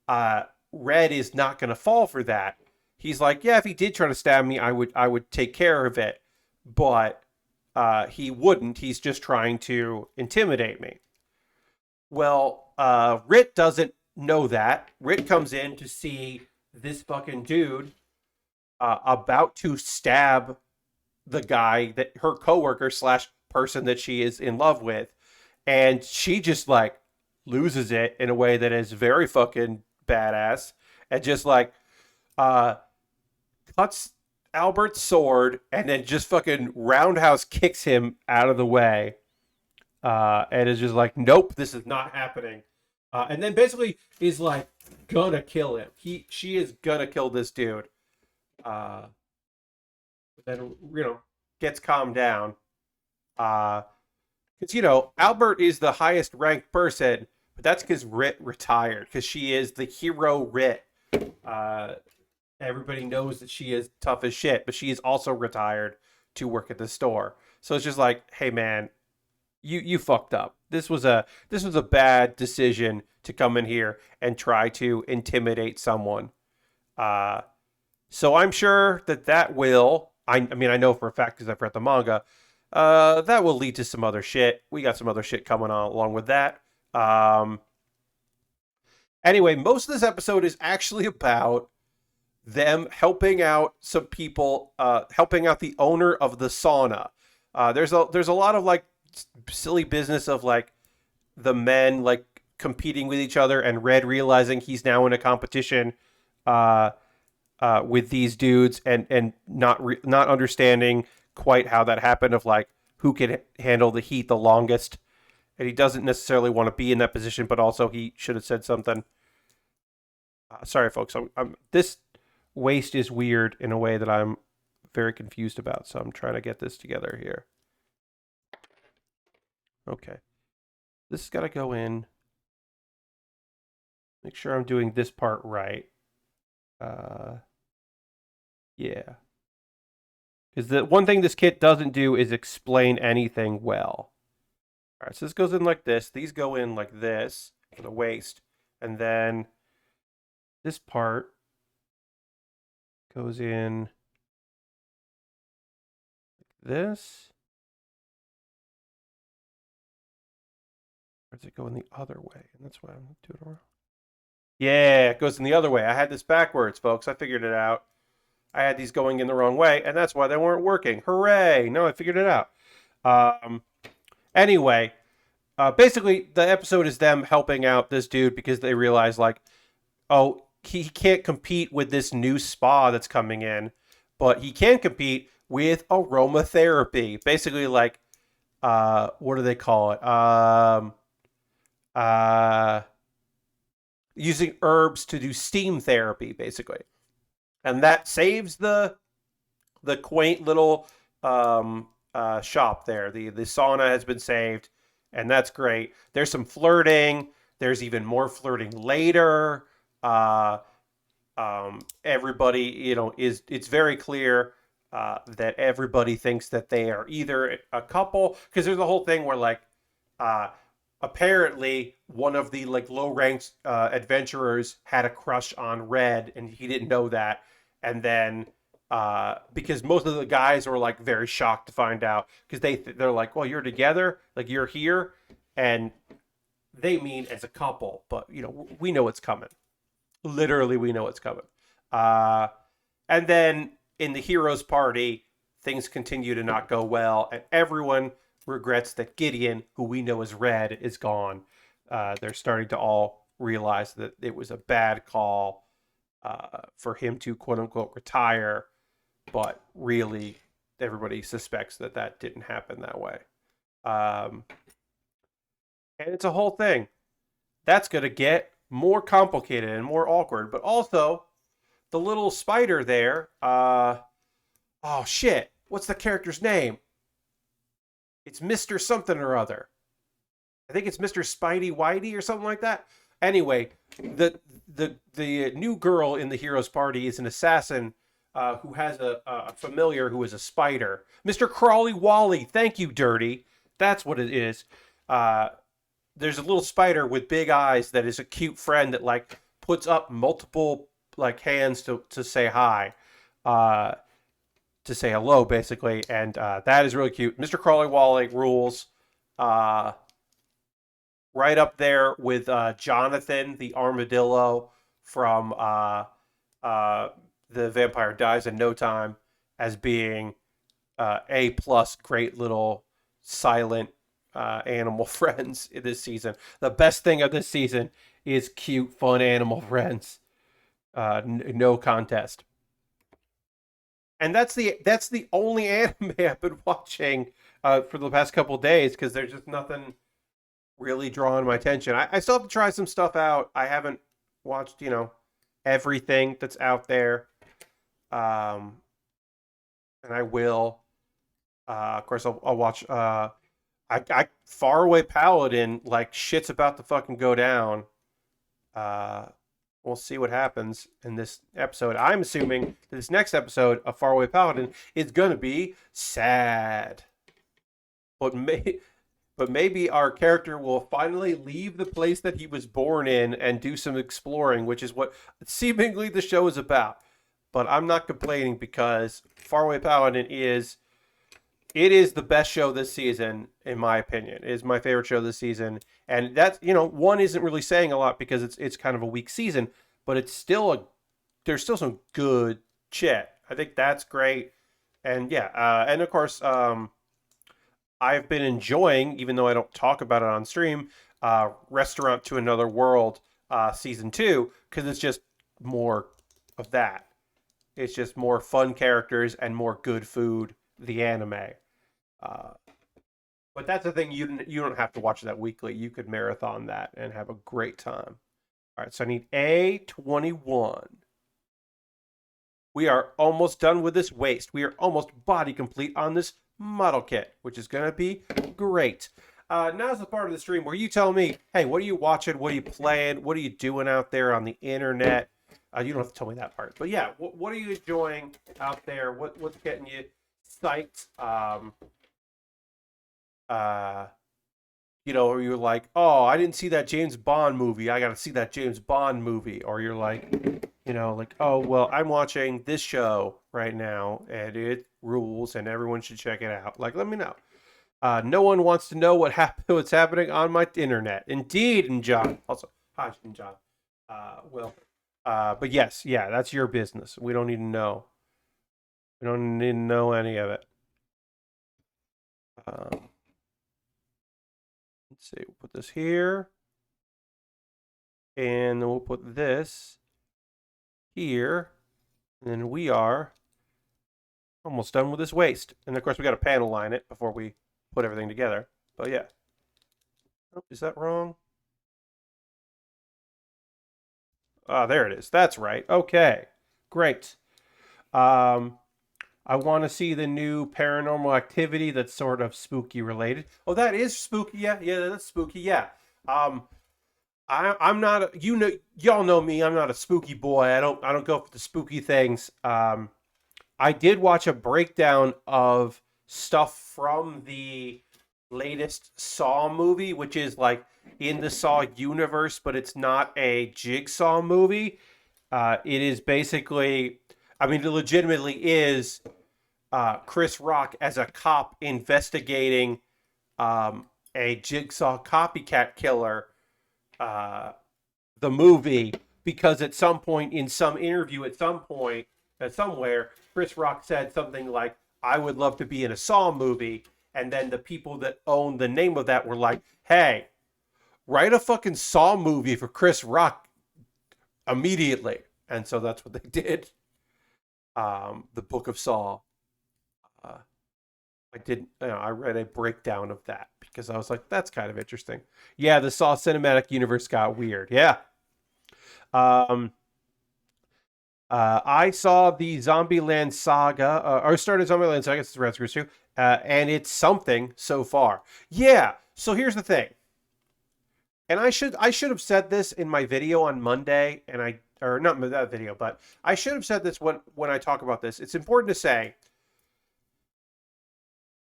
Red is not going to fall for that. He's like, yeah, if he did try to stab me, I would take care of it, but he wouldn't. He's just trying to intimidate me. Well, Rit doesn't know that. Rit comes in to see this fucking dude about to stab the guy, that her coworker slash person that she is in love with, and she just like loses it in a way that is very fucking badass, and just like cuts Albert's sword and then just fucking roundhouse kicks him out of the way, and is just like, nope, this is not happening. And then basically is like gonna kill him. She is gonna kill this dude. Then gets calmed down. Because Albert is the highest ranked person, but that's because Rit retired. Because she is the hero Rit. Everybody knows that she is tough as shit, but she is also retired to work at the store. So it's just like, hey man, you fucked up. This was a bad decision to come in here and try to intimidate someone. So I'm sure that will. I mean, I know for a fact because I've read the manga. That will lead to some other shit. We got some other shit coming on along with that. Anyway, most of this episode is actually about them helping out some people, helping out the owner of the sauna. There's a lot of like silly business of like the men like competing with each other, and Red realizing he's now in a competition with these dudes, and not understanding quite how that happened, of like who can handle the heat the longest, and he doesn't necessarily want to be in that position, but also he should have said something. Sorry, folks. This waist is weird in a way that I'm very confused about, so I'm trying to get this together here. Okay. This has got to go in. Make sure I'm doing this part right. Yeah. Because the one thing this kit doesn't do is explain anything well. All right, so this goes in like this. These go in like this for the waist. And then this part goes in like this. Or does it go in the other way? And that's why I'm doing it wrong. Yeah, it goes in the other way. I had this backwards, folks. I figured it out. I had these going in the wrong way, and that's why they weren't working. Hooray! No, I figured it out. Anyway, basically, the episode is them helping out this dude because they realize, like, oh, he can't compete with this new spa that's coming in, but he can compete with aromatherapy. Basically, like, what do they call it? Using herbs to do steam therapy, basically. And that saves the quaint little shop there. The sauna has been saved, and that's great. There's some flirting. There's even more flirting later. Uh, Everybody, it's very clear that everybody thinks that they are either a couple, because there's a whole thing where like uh, apparently one of the like low ranked adventurers had a crush on Red and he didn't know that, and then because most of the guys were like very shocked to find out because they're like, well, you're together, like you're here, and they mean as a couple, but we know it's coming. Literally, we know it's coming. Uh, and then in the heroes party, things continue to not go well, and everyone regrets that Gideon, who we know as Red, is gone. They're starting to all realize that it was a bad call for him to quote unquote retire, but really, everybody suspects that that didn't happen that way. Um, and it's a whole thing. That's going to get more complicated and more awkward, but also the little spider there. Oh shit! What's the character's name? It's Mr. Something or other. I think it's Mr. Spidey Whitey or something like that. Anyway, the new girl in the heroes party is an assassin who has a familiar who is a spider. Mr. Crawley Wally. Thank you, Dirty. That's what it is. There's a little spider with big eyes that is a cute friend that like puts up multiple like hands to say hi, to say hello basically, and that is really cute. Mr. Crawley Wally rules. Right up there with Jonathan the armadillo from The Vampire Dies in No Time as being A plus great little silent animal friends in this season. The best thing of this season is cute, fun animal friends. No contest. And that's the only anime I've been watching for the past couple days because there's just nothing really drawing my attention. I still have to try some stuff out. I haven't watched everything that's out there, and I will. Of course, I'll watch. Faraway Paladin, like shit's about to fucking go down. We'll see what happens in this episode. I'm assuming that this next episode of Faraway Paladin is gonna be sad, but maybe our character will finally leave the place that he was born in and do some exploring, which is what seemingly the show is about. But I'm not complaining because Faraway Paladin is the best show this season, in my opinion. It is my favorite show this season. And that's, one isn't really saying a lot because it's kind of a weak season, but there's still some good shit. I think that's great. And yeah, and of course, I've been enjoying, even though I don't talk about it on stream, Restaurant to Another World season 2, because it's just more of that. It's just more fun characters and more good food, the anime. But that's the thing, you don't have to watch that weekly. You could marathon that and have a great time. All right, so I need A21. We are almost done with this waist. We are almost body complete on this model kit, which is going to be great. Now's the part of the stream where you tell me, hey, what are you watching? What are you playing? What are you doing out there on the internet? You don't have to tell me that part. But yeah, what are you enjoying out there? What's getting you psyched? Or you're like, oh, I didn't see that James Bond movie. I got to see that James Bond movie. Or you're like, oh, well, I'm watching this show right now and it rules and everyone should check it out. Like, let me know. No one wants to know what's happening on my internet. Indeed, and John. Also, hi, and John. But yes, yeah, that's your business. We don't need to know. We don't need to know any of it. Let's see, we'll put this here. And then we'll put this here. And then we are almost done with this waist. And of course, we got to panel line it before we put everything together. But yeah. Oh, is that wrong? There it is. That's right. Okay. Great. I want to see the new Paranormal Activity that's sort of spooky related. Oh, that is spooky. Yeah, that's spooky. Yeah. I'm not y'all know me. I'm not a spooky boy. I don't go for the spooky things. I did watch a breakdown of stuff from the latest Saw movie, which is like in the Saw universe, but it's not a Jigsaw movie. It is basically, I mean, it legitimately is Chris Rock as a cop investigating a Jigsaw copycat killer, uh, the movie, because at some point in some interview, at some point, somewhere, Chris Rock said something like, I would love to be in a Saw movie. And then the people that own the name of that were like, hey, write a fucking Saw movie for Chris Rock immediately. And so that's what they did. The Book of Saw. Uh, I did. I read a breakdown of that because I was like, "That's kind of interesting." Yeah, the Saw cinematic universe got weird. Yeah. Um. I saw the Zombieland saga, or started Zombieland saga. It's the Red Screws too, and it's something so far. Yeah. So here's the thing, and I should have said this in my video on Monday, and I or not that video, but I should have said this when I talk about this. It's important to say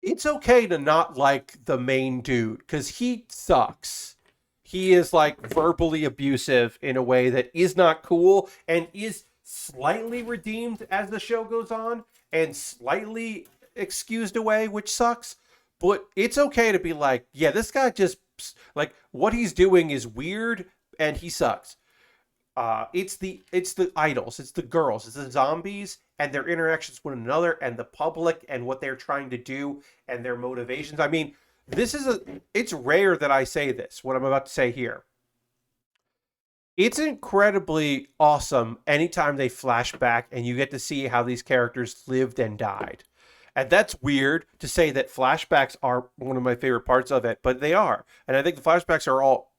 it's okay to not like the main dude because he sucks. He is like verbally abusive in a way that is not cool and is slightly redeemed as the show goes on and slightly excused away, which sucks. But it's okay to be like, yeah, this guy just like what he's doing is weird and he sucks. It's the idols, it's the girls, it's the zombies and their interactions with one another and the public and what they're trying to do and their motivations. I mean, this is a it's rare that I say this, what I'm about to say here. It's incredibly awesome anytime they flash back and you get to see how these characters lived and died. And that's weird to say that flashbacks are one of my favorite parts of it, but they are. And I think the flashbacks are all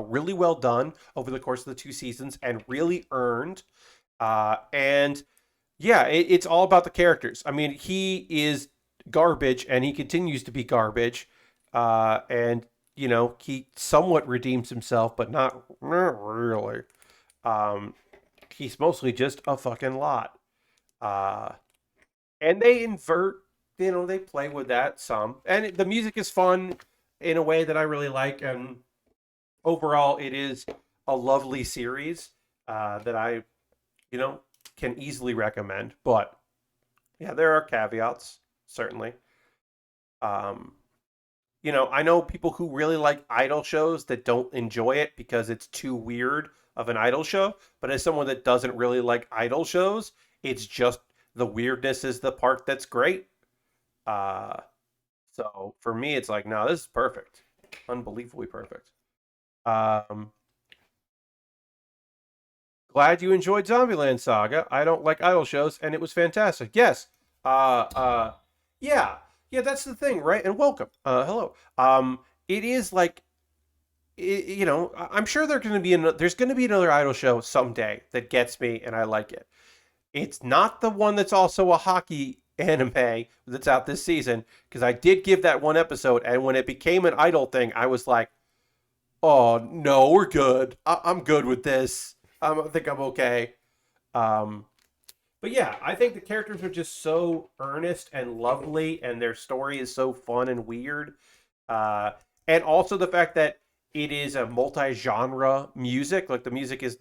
really well done over the course of the two seasons and really earned. And yeah, it's all about the characters. I mean, he is garbage and he continues to be garbage. And, he somewhat redeems himself, but not really. Um, he's mostly just a fucking lot. Uh, and they invert, they play with that some. And the music is fun in a way that I really like. And overall, it is a lovely series that I, you know, can easily recommend. But yeah, there are caveats, certainly. Um, I know people who really like idol shows that don't enjoy it because it's too weird of an idol show. But as someone that doesn't really like idol shows, it's just the weirdness is the part that's great. Uh, so for me, it's like, no, this is perfect, unbelievably perfect. Um, Glad you enjoyed Zombieland Saga. I don't like idol shows, and it was fantastic. Yes. Uh, uh, yeah, yeah. That's the thing, right? And welcome. Hello. It is like, I'm sure there's going to be another idol show someday that gets me, and I like it. It's not the one that's also a hockey anime that's out this season because I did give that one episode, and when it became an idol thing, I was like, oh no, we're good. I'm good with this. I think I'm okay. Um, but yeah, I think the characters are just so earnest and lovely, and their story is so fun and weird. Uh, and also the fact that it is a multi-genre music. Like the music is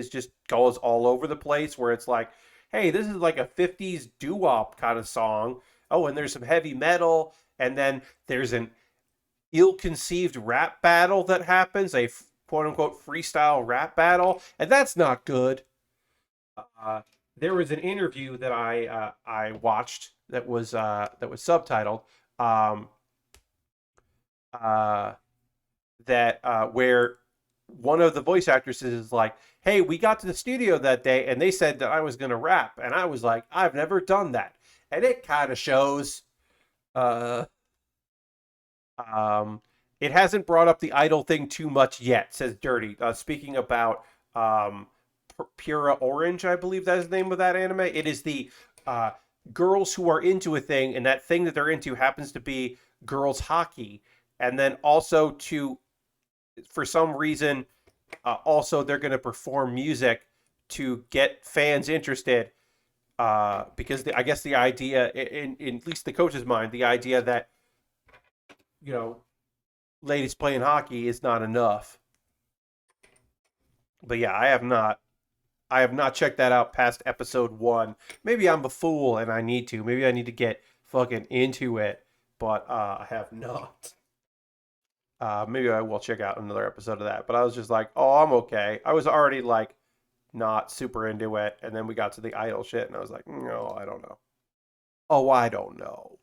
just goes all over the place. Where it's like, hey, this is like a '50s doo-wop kind of song. Oh, and there's some heavy metal, and then there's an ill-conceived rap battle that happens, a quote unquote freestyle rap battle, and that's not good. Uh, there was an interview that I watched that was subtitled, um, uh, that where one of the voice actresses is like, "Hey, we got to the studio that day, and they said that I was going to rap," and I was like, "I've never done that," and it kind of shows. Uh, Um, it hasn't brought up the idol thing too much yet, says Dirty. Speaking about Pura Orange, I believe that is the name of that anime. It is the uh, girls who are into a thing, and that thing that they're into happens to be girls hockey. And then also for some reason, Also, they're going to perform music to get fans interested. Because I guess the idea, in at least the coach's mind, the idea that you know ladies playing hockey is not enough. But yeah, I have not checked that out past episode 1. Maybe I'm a fool and I need to. Maybe I need to get fucking into it, but I have not. Maybe I will check out another episode of that. But I was just like, oh, I'm okay. I was already like not super into it, and then we got to the idol shit, and I was like, no, I don't know. Oh, I don't know.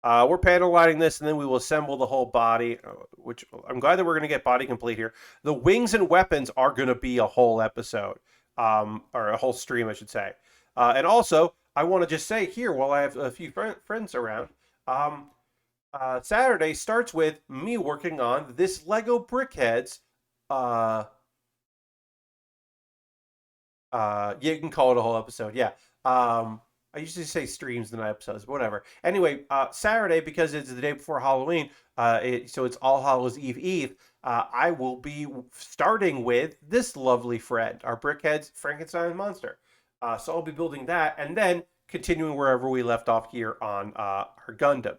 We're panel lighting this, and then we will assemble the whole body, which I'm glad that we're going to get body complete here. The wings and weapons are going to be a whole episode, or a whole stream, I should say. And also, I want to just say here, while I have a few friends around, Saturday starts with me working on this Lego Brickheads. Yeah, you can call it a whole episode. Yeah. I usually say streams and not episodes, but whatever. Anyway, Saturday, because it's the day before Halloween, so it's All Hallows Eve Eve, I will be starting with this lovely friend, our Brickheads Frankenstein monster. So I'll be building that and then continuing wherever we left off here on her Gundam.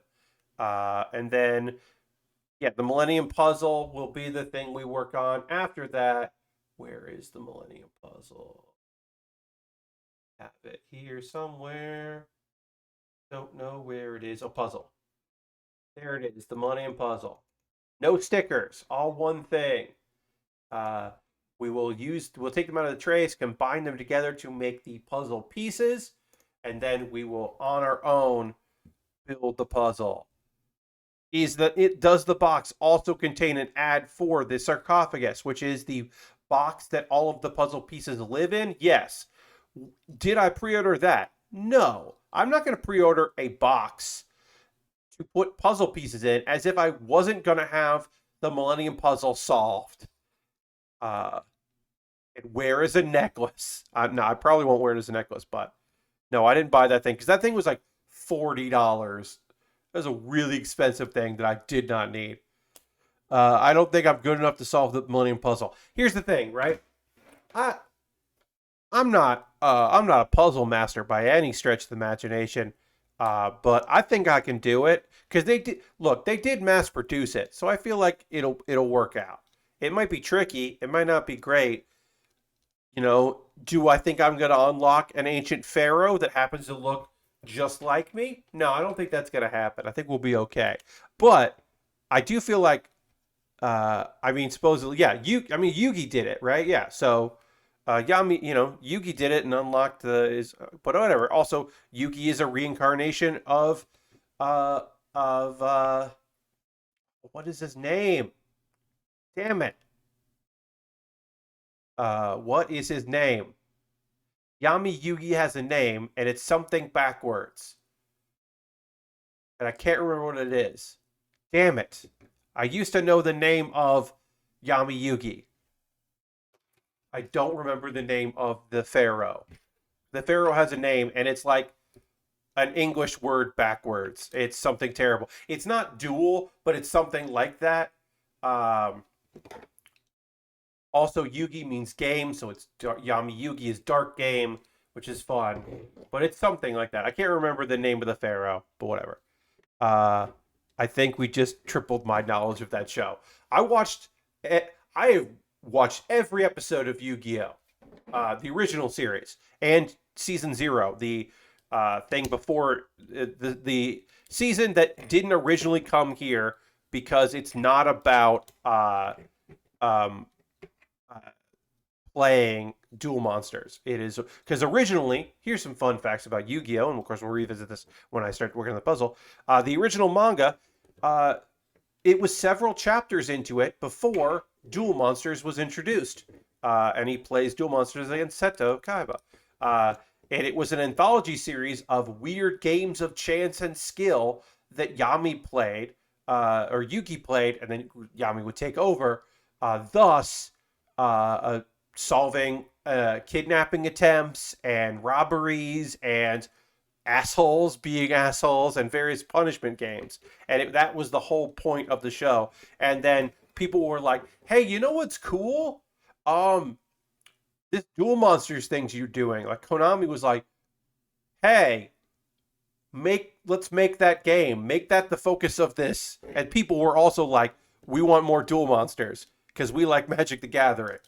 And then, yeah, the Millennium puzzle will be the thing we work on after that. Where is the Millennium puzzle? Have it here somewhere. Don't know where it is. Oh, puzzle. There it is, the Millennium puzzle. No stickers, all one thing. Uh, we'll take them out of the trays, combine them together to make the puzzle pieces, and then we will, on our own, build the puzzle. Does the box also contain an ad for the sarcophagus, which is the box that all of the puzzle pieces live in? Yes. Did I pre-order that? No. I'm not going to pre-order a box to put puzzle pieces in as if I wasn't going to have the Millennium puzzle solved. And wear as a necklace. No, I probably won't wear it as a necklace, but no, I didn't buy that thing because that thing was like $40. That was a really expensive thing that I did not need. I don't think I'm good enough to solve the Millennium puzzle. Here's the thing, right? I'm not a puzzle master by any stretch of the imagination, but I think I can do it because they did mass produce it, so I feel like it'll work out. It might be tricky, it might not be great. Do I think I'm gonna unlock an ancient pharaoh that happens to look just like me? No, I don't think that's gonna happen. I think we'll be okay, but I do feel like, I mean, supposedly, yeah, Yugi did it, right? Yeah, so. Yugi did it and unlocked but whatever. Also, Yugi is a reincarnation of what is his name? Damn it. What is his name? Yami Yugi has a name, and it's something backwards. And I can't remember what it is. Damn it. I used to know the name of Yami Yugi. I don't remember the name of the pharaoh. The pharaoh has a name, and it's like an English word backwards. It's something terrible. It's not dual, but it's something like that. Also, Yugi means game, so it's Yami Yugi is dark game, which is fun. But it's something like that. I can't remember the name of the pharaoh, but whatever. I think we just tripled my knowledge of that show. I have watched every episode of Yu-Gi-Oh! The original series and season 0, the thing before the season that didn't originally come here because it's not about playing dual monsters. It is because originally, here's some fun facts about Yu-Gi-Oh! And of course we'll revisit this when I start working on the puzzle. The original manga, it was several chapters into it before Duel Monsters was introduced. And he plays Duel Monsters against Seto Kaiba. And it was an anthology series of weird games of chance and skill that Yami played, or Yugi played, and then Yami would take over, thus solving kidnapping attempts and robberies and assholes being assholes and various punishment games. And that was the whole point of the show. And then people were like, hey, you know what's cool? um, this Duel Monsters things you're doing, like Konami was like, hey, let's make that game, make that the focus of this, and people were also like, we want more Duel Monsters because we like Magic the Gathering.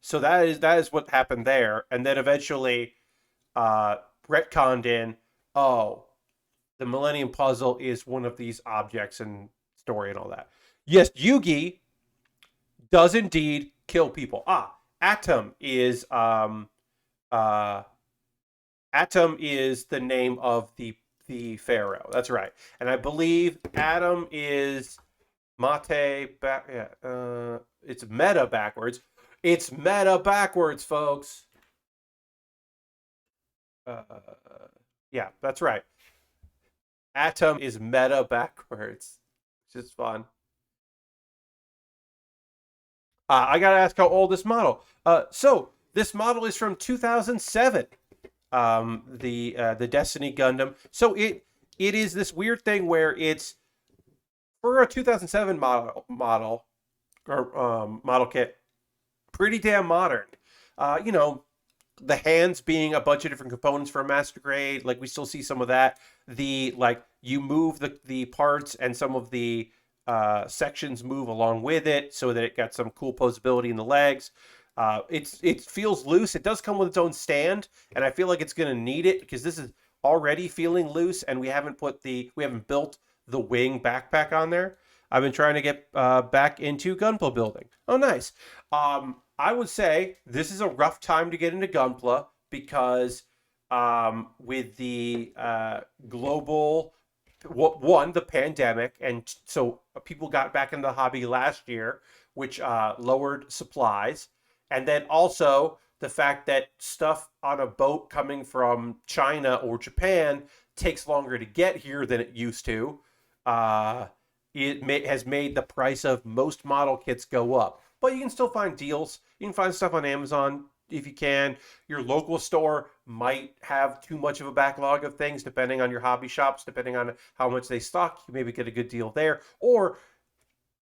So that is what happened there, and then eventually, retconned in. Oh, the Millennium Puzzle is one of these objects and story and all that. Yes, Yugi does indeed kill people. Atom is uh Atom is the name of the pharaoh. That's right, and I believe Atom is Mate back. Yeah, it's meta backwards. It's meta backwards, folks. Uh, yeah, that's right. Atom is meta backwards, which is fun. I gotta ask how old this model. So this model is from 2007. The Destiny Gundam. So it is this weird thing where it's for a 2007 model or model kit, pretty damn modern. You know, the hands being a bunch of different components for a master grade, like we still see some of that. The like you move the parts and some of the sections move along with it, so that it got some cool posability in the legs. It feels loose. It does come with its own stand, and I feel like it's going to need it because this is already feeling loose, and we haven't built the wing backpack on there. I've been trying to get back into gunpla building. Oh, nice. I would say this is a rough time to get into gunpla because with the global one, the pandemic, and so people got back into the hobby last year, which lowered supplies, and then also the fact that stuff on a boat coming from China or Japan takes longer to get here than it used to. Uh, has made the price of most model kits go up, but you can still find deals. You can find stuff on Amazon if you can. Your local store might have too much of a backlog of things, depending on your hobby shops, depending on how much they stock. You maybe get a good deal there. Or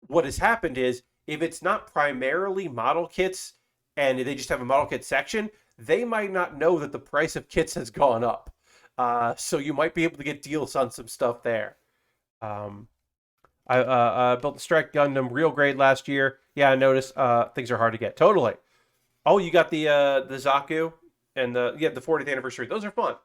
what has happened is if it's not primarily model kits and they just have a model kit section, they might not know that the price of kits has gone up. So you might be able to get deals on some stuff there. Um, I built the Strike Gundam real great last year. Yeah, I noticed things are hard to get. Totally. Oh, you got the Zaku and the 40th anniversary. Those are fun.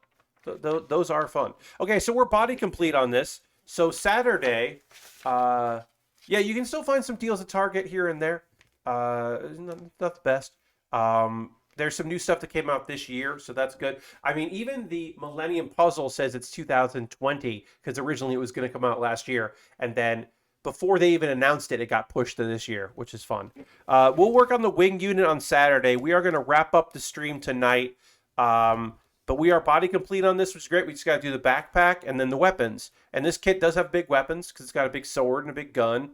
Those are fun. Okay, so we're body complete on this. So Saturday, uh, yeah, you can still find some deals at Target here and there. Not the best. There's some new stuff that came out this year, so that's good. I mean, even the Millennium Puzzle says it's 2020 because originally it was going to come out last year, and then before they even announced it, it got pushed to this year, which is fun. We'll work on the wing unit on Saturday. We are going to wrap up the stream tonight. But we are body complete on this, which is great. We just got to do the backpack and then the weapons. And this kit does have big weapons because it's got a big sword and a big gun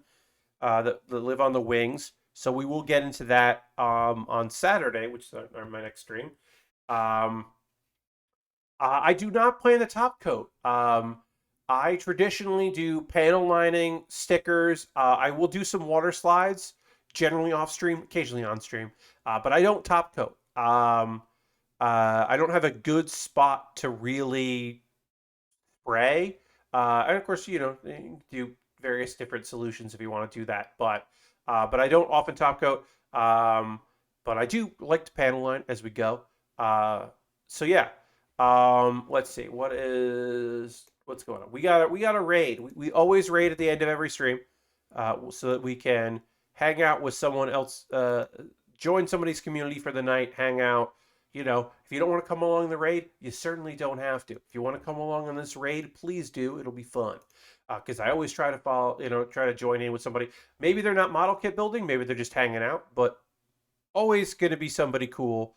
that live on the wings. So we will get into that on Saturday, which is my next stream. Um, I do not play in the top coat. I traditionally do panel lining, stickers. I will do some water slides, generally off stream, occasionally on stream, but I don't top coat. I don't have a good spot to really spray. And of course, you know, you can do various different solutions if you want to do that. But I don't often top coat. But I do like to panel line as we go. So yeah. Let's see. What's going on? We got a raid. We always raid at the end of every stream, so that we can hang out with someone else. Join somebody's community for the night. Hang out. You know, if you don't want to come along the raid, you certainly don't have to. If you want to come along on this raid, please do. It'll be fun. Because I always try to follow, try to join in with somebody. Maybe they're not model kit building, maybe they're just hanging out, but always going to be somebody cool.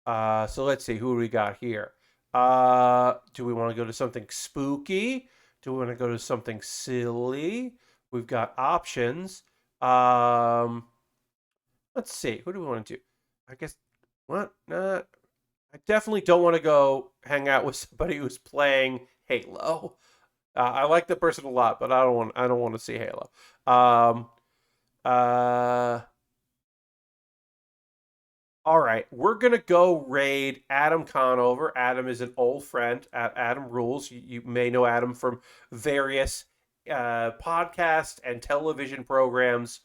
So let's see, who do we got here? Do we want to go to something spooky? Do we want to go to something silly? We've got options. Let's see, who do we want to do? I guess what? I definitely don't want to go hang out with somebody who's playing Halo. I like the person a lot, but I don't want to see Halo. Um, uh, All right, we're gonna go raid Adam Conover. Adam is an old friend. Adam rules. You may know Adam from various podcast and television programs.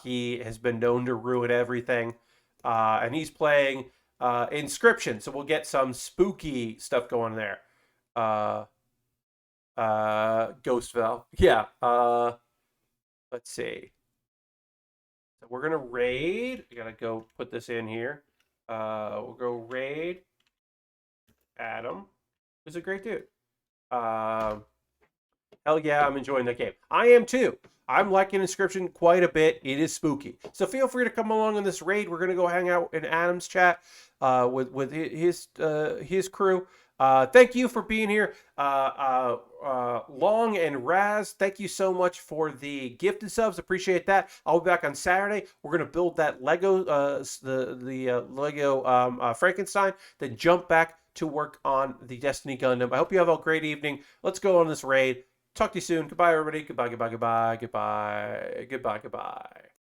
He has been known to ruin everything, and he's playing Inscription. So we'll get some spooky stuff going there. Uh, Ghostville. Yeah. Let's see. So we're gonna raid. I gotta go put this in here. We'll go raid Adam. He's a great dude. Hell yeah, I'm enjoying that game. I am too. I'm liking Inscription quite a bit. It is spooky. So feel free to come along on this raid. We're gonna go hang out in Adam's chat with his crew. Thank you for being here. Long and Raz, thank you so much for the gifted subs. Appreciate that. I'll be back on Saturday. We're gonna build that Lego, the Lego Frankenstein. Then jump back to work on the Destiny Gundam. I hope you have a great evening. Let's go on this raid. Talk to you soon. Goodbye, everybody. Goodbye, goodbye, goodbye, goodbye, goodbye, goodbye.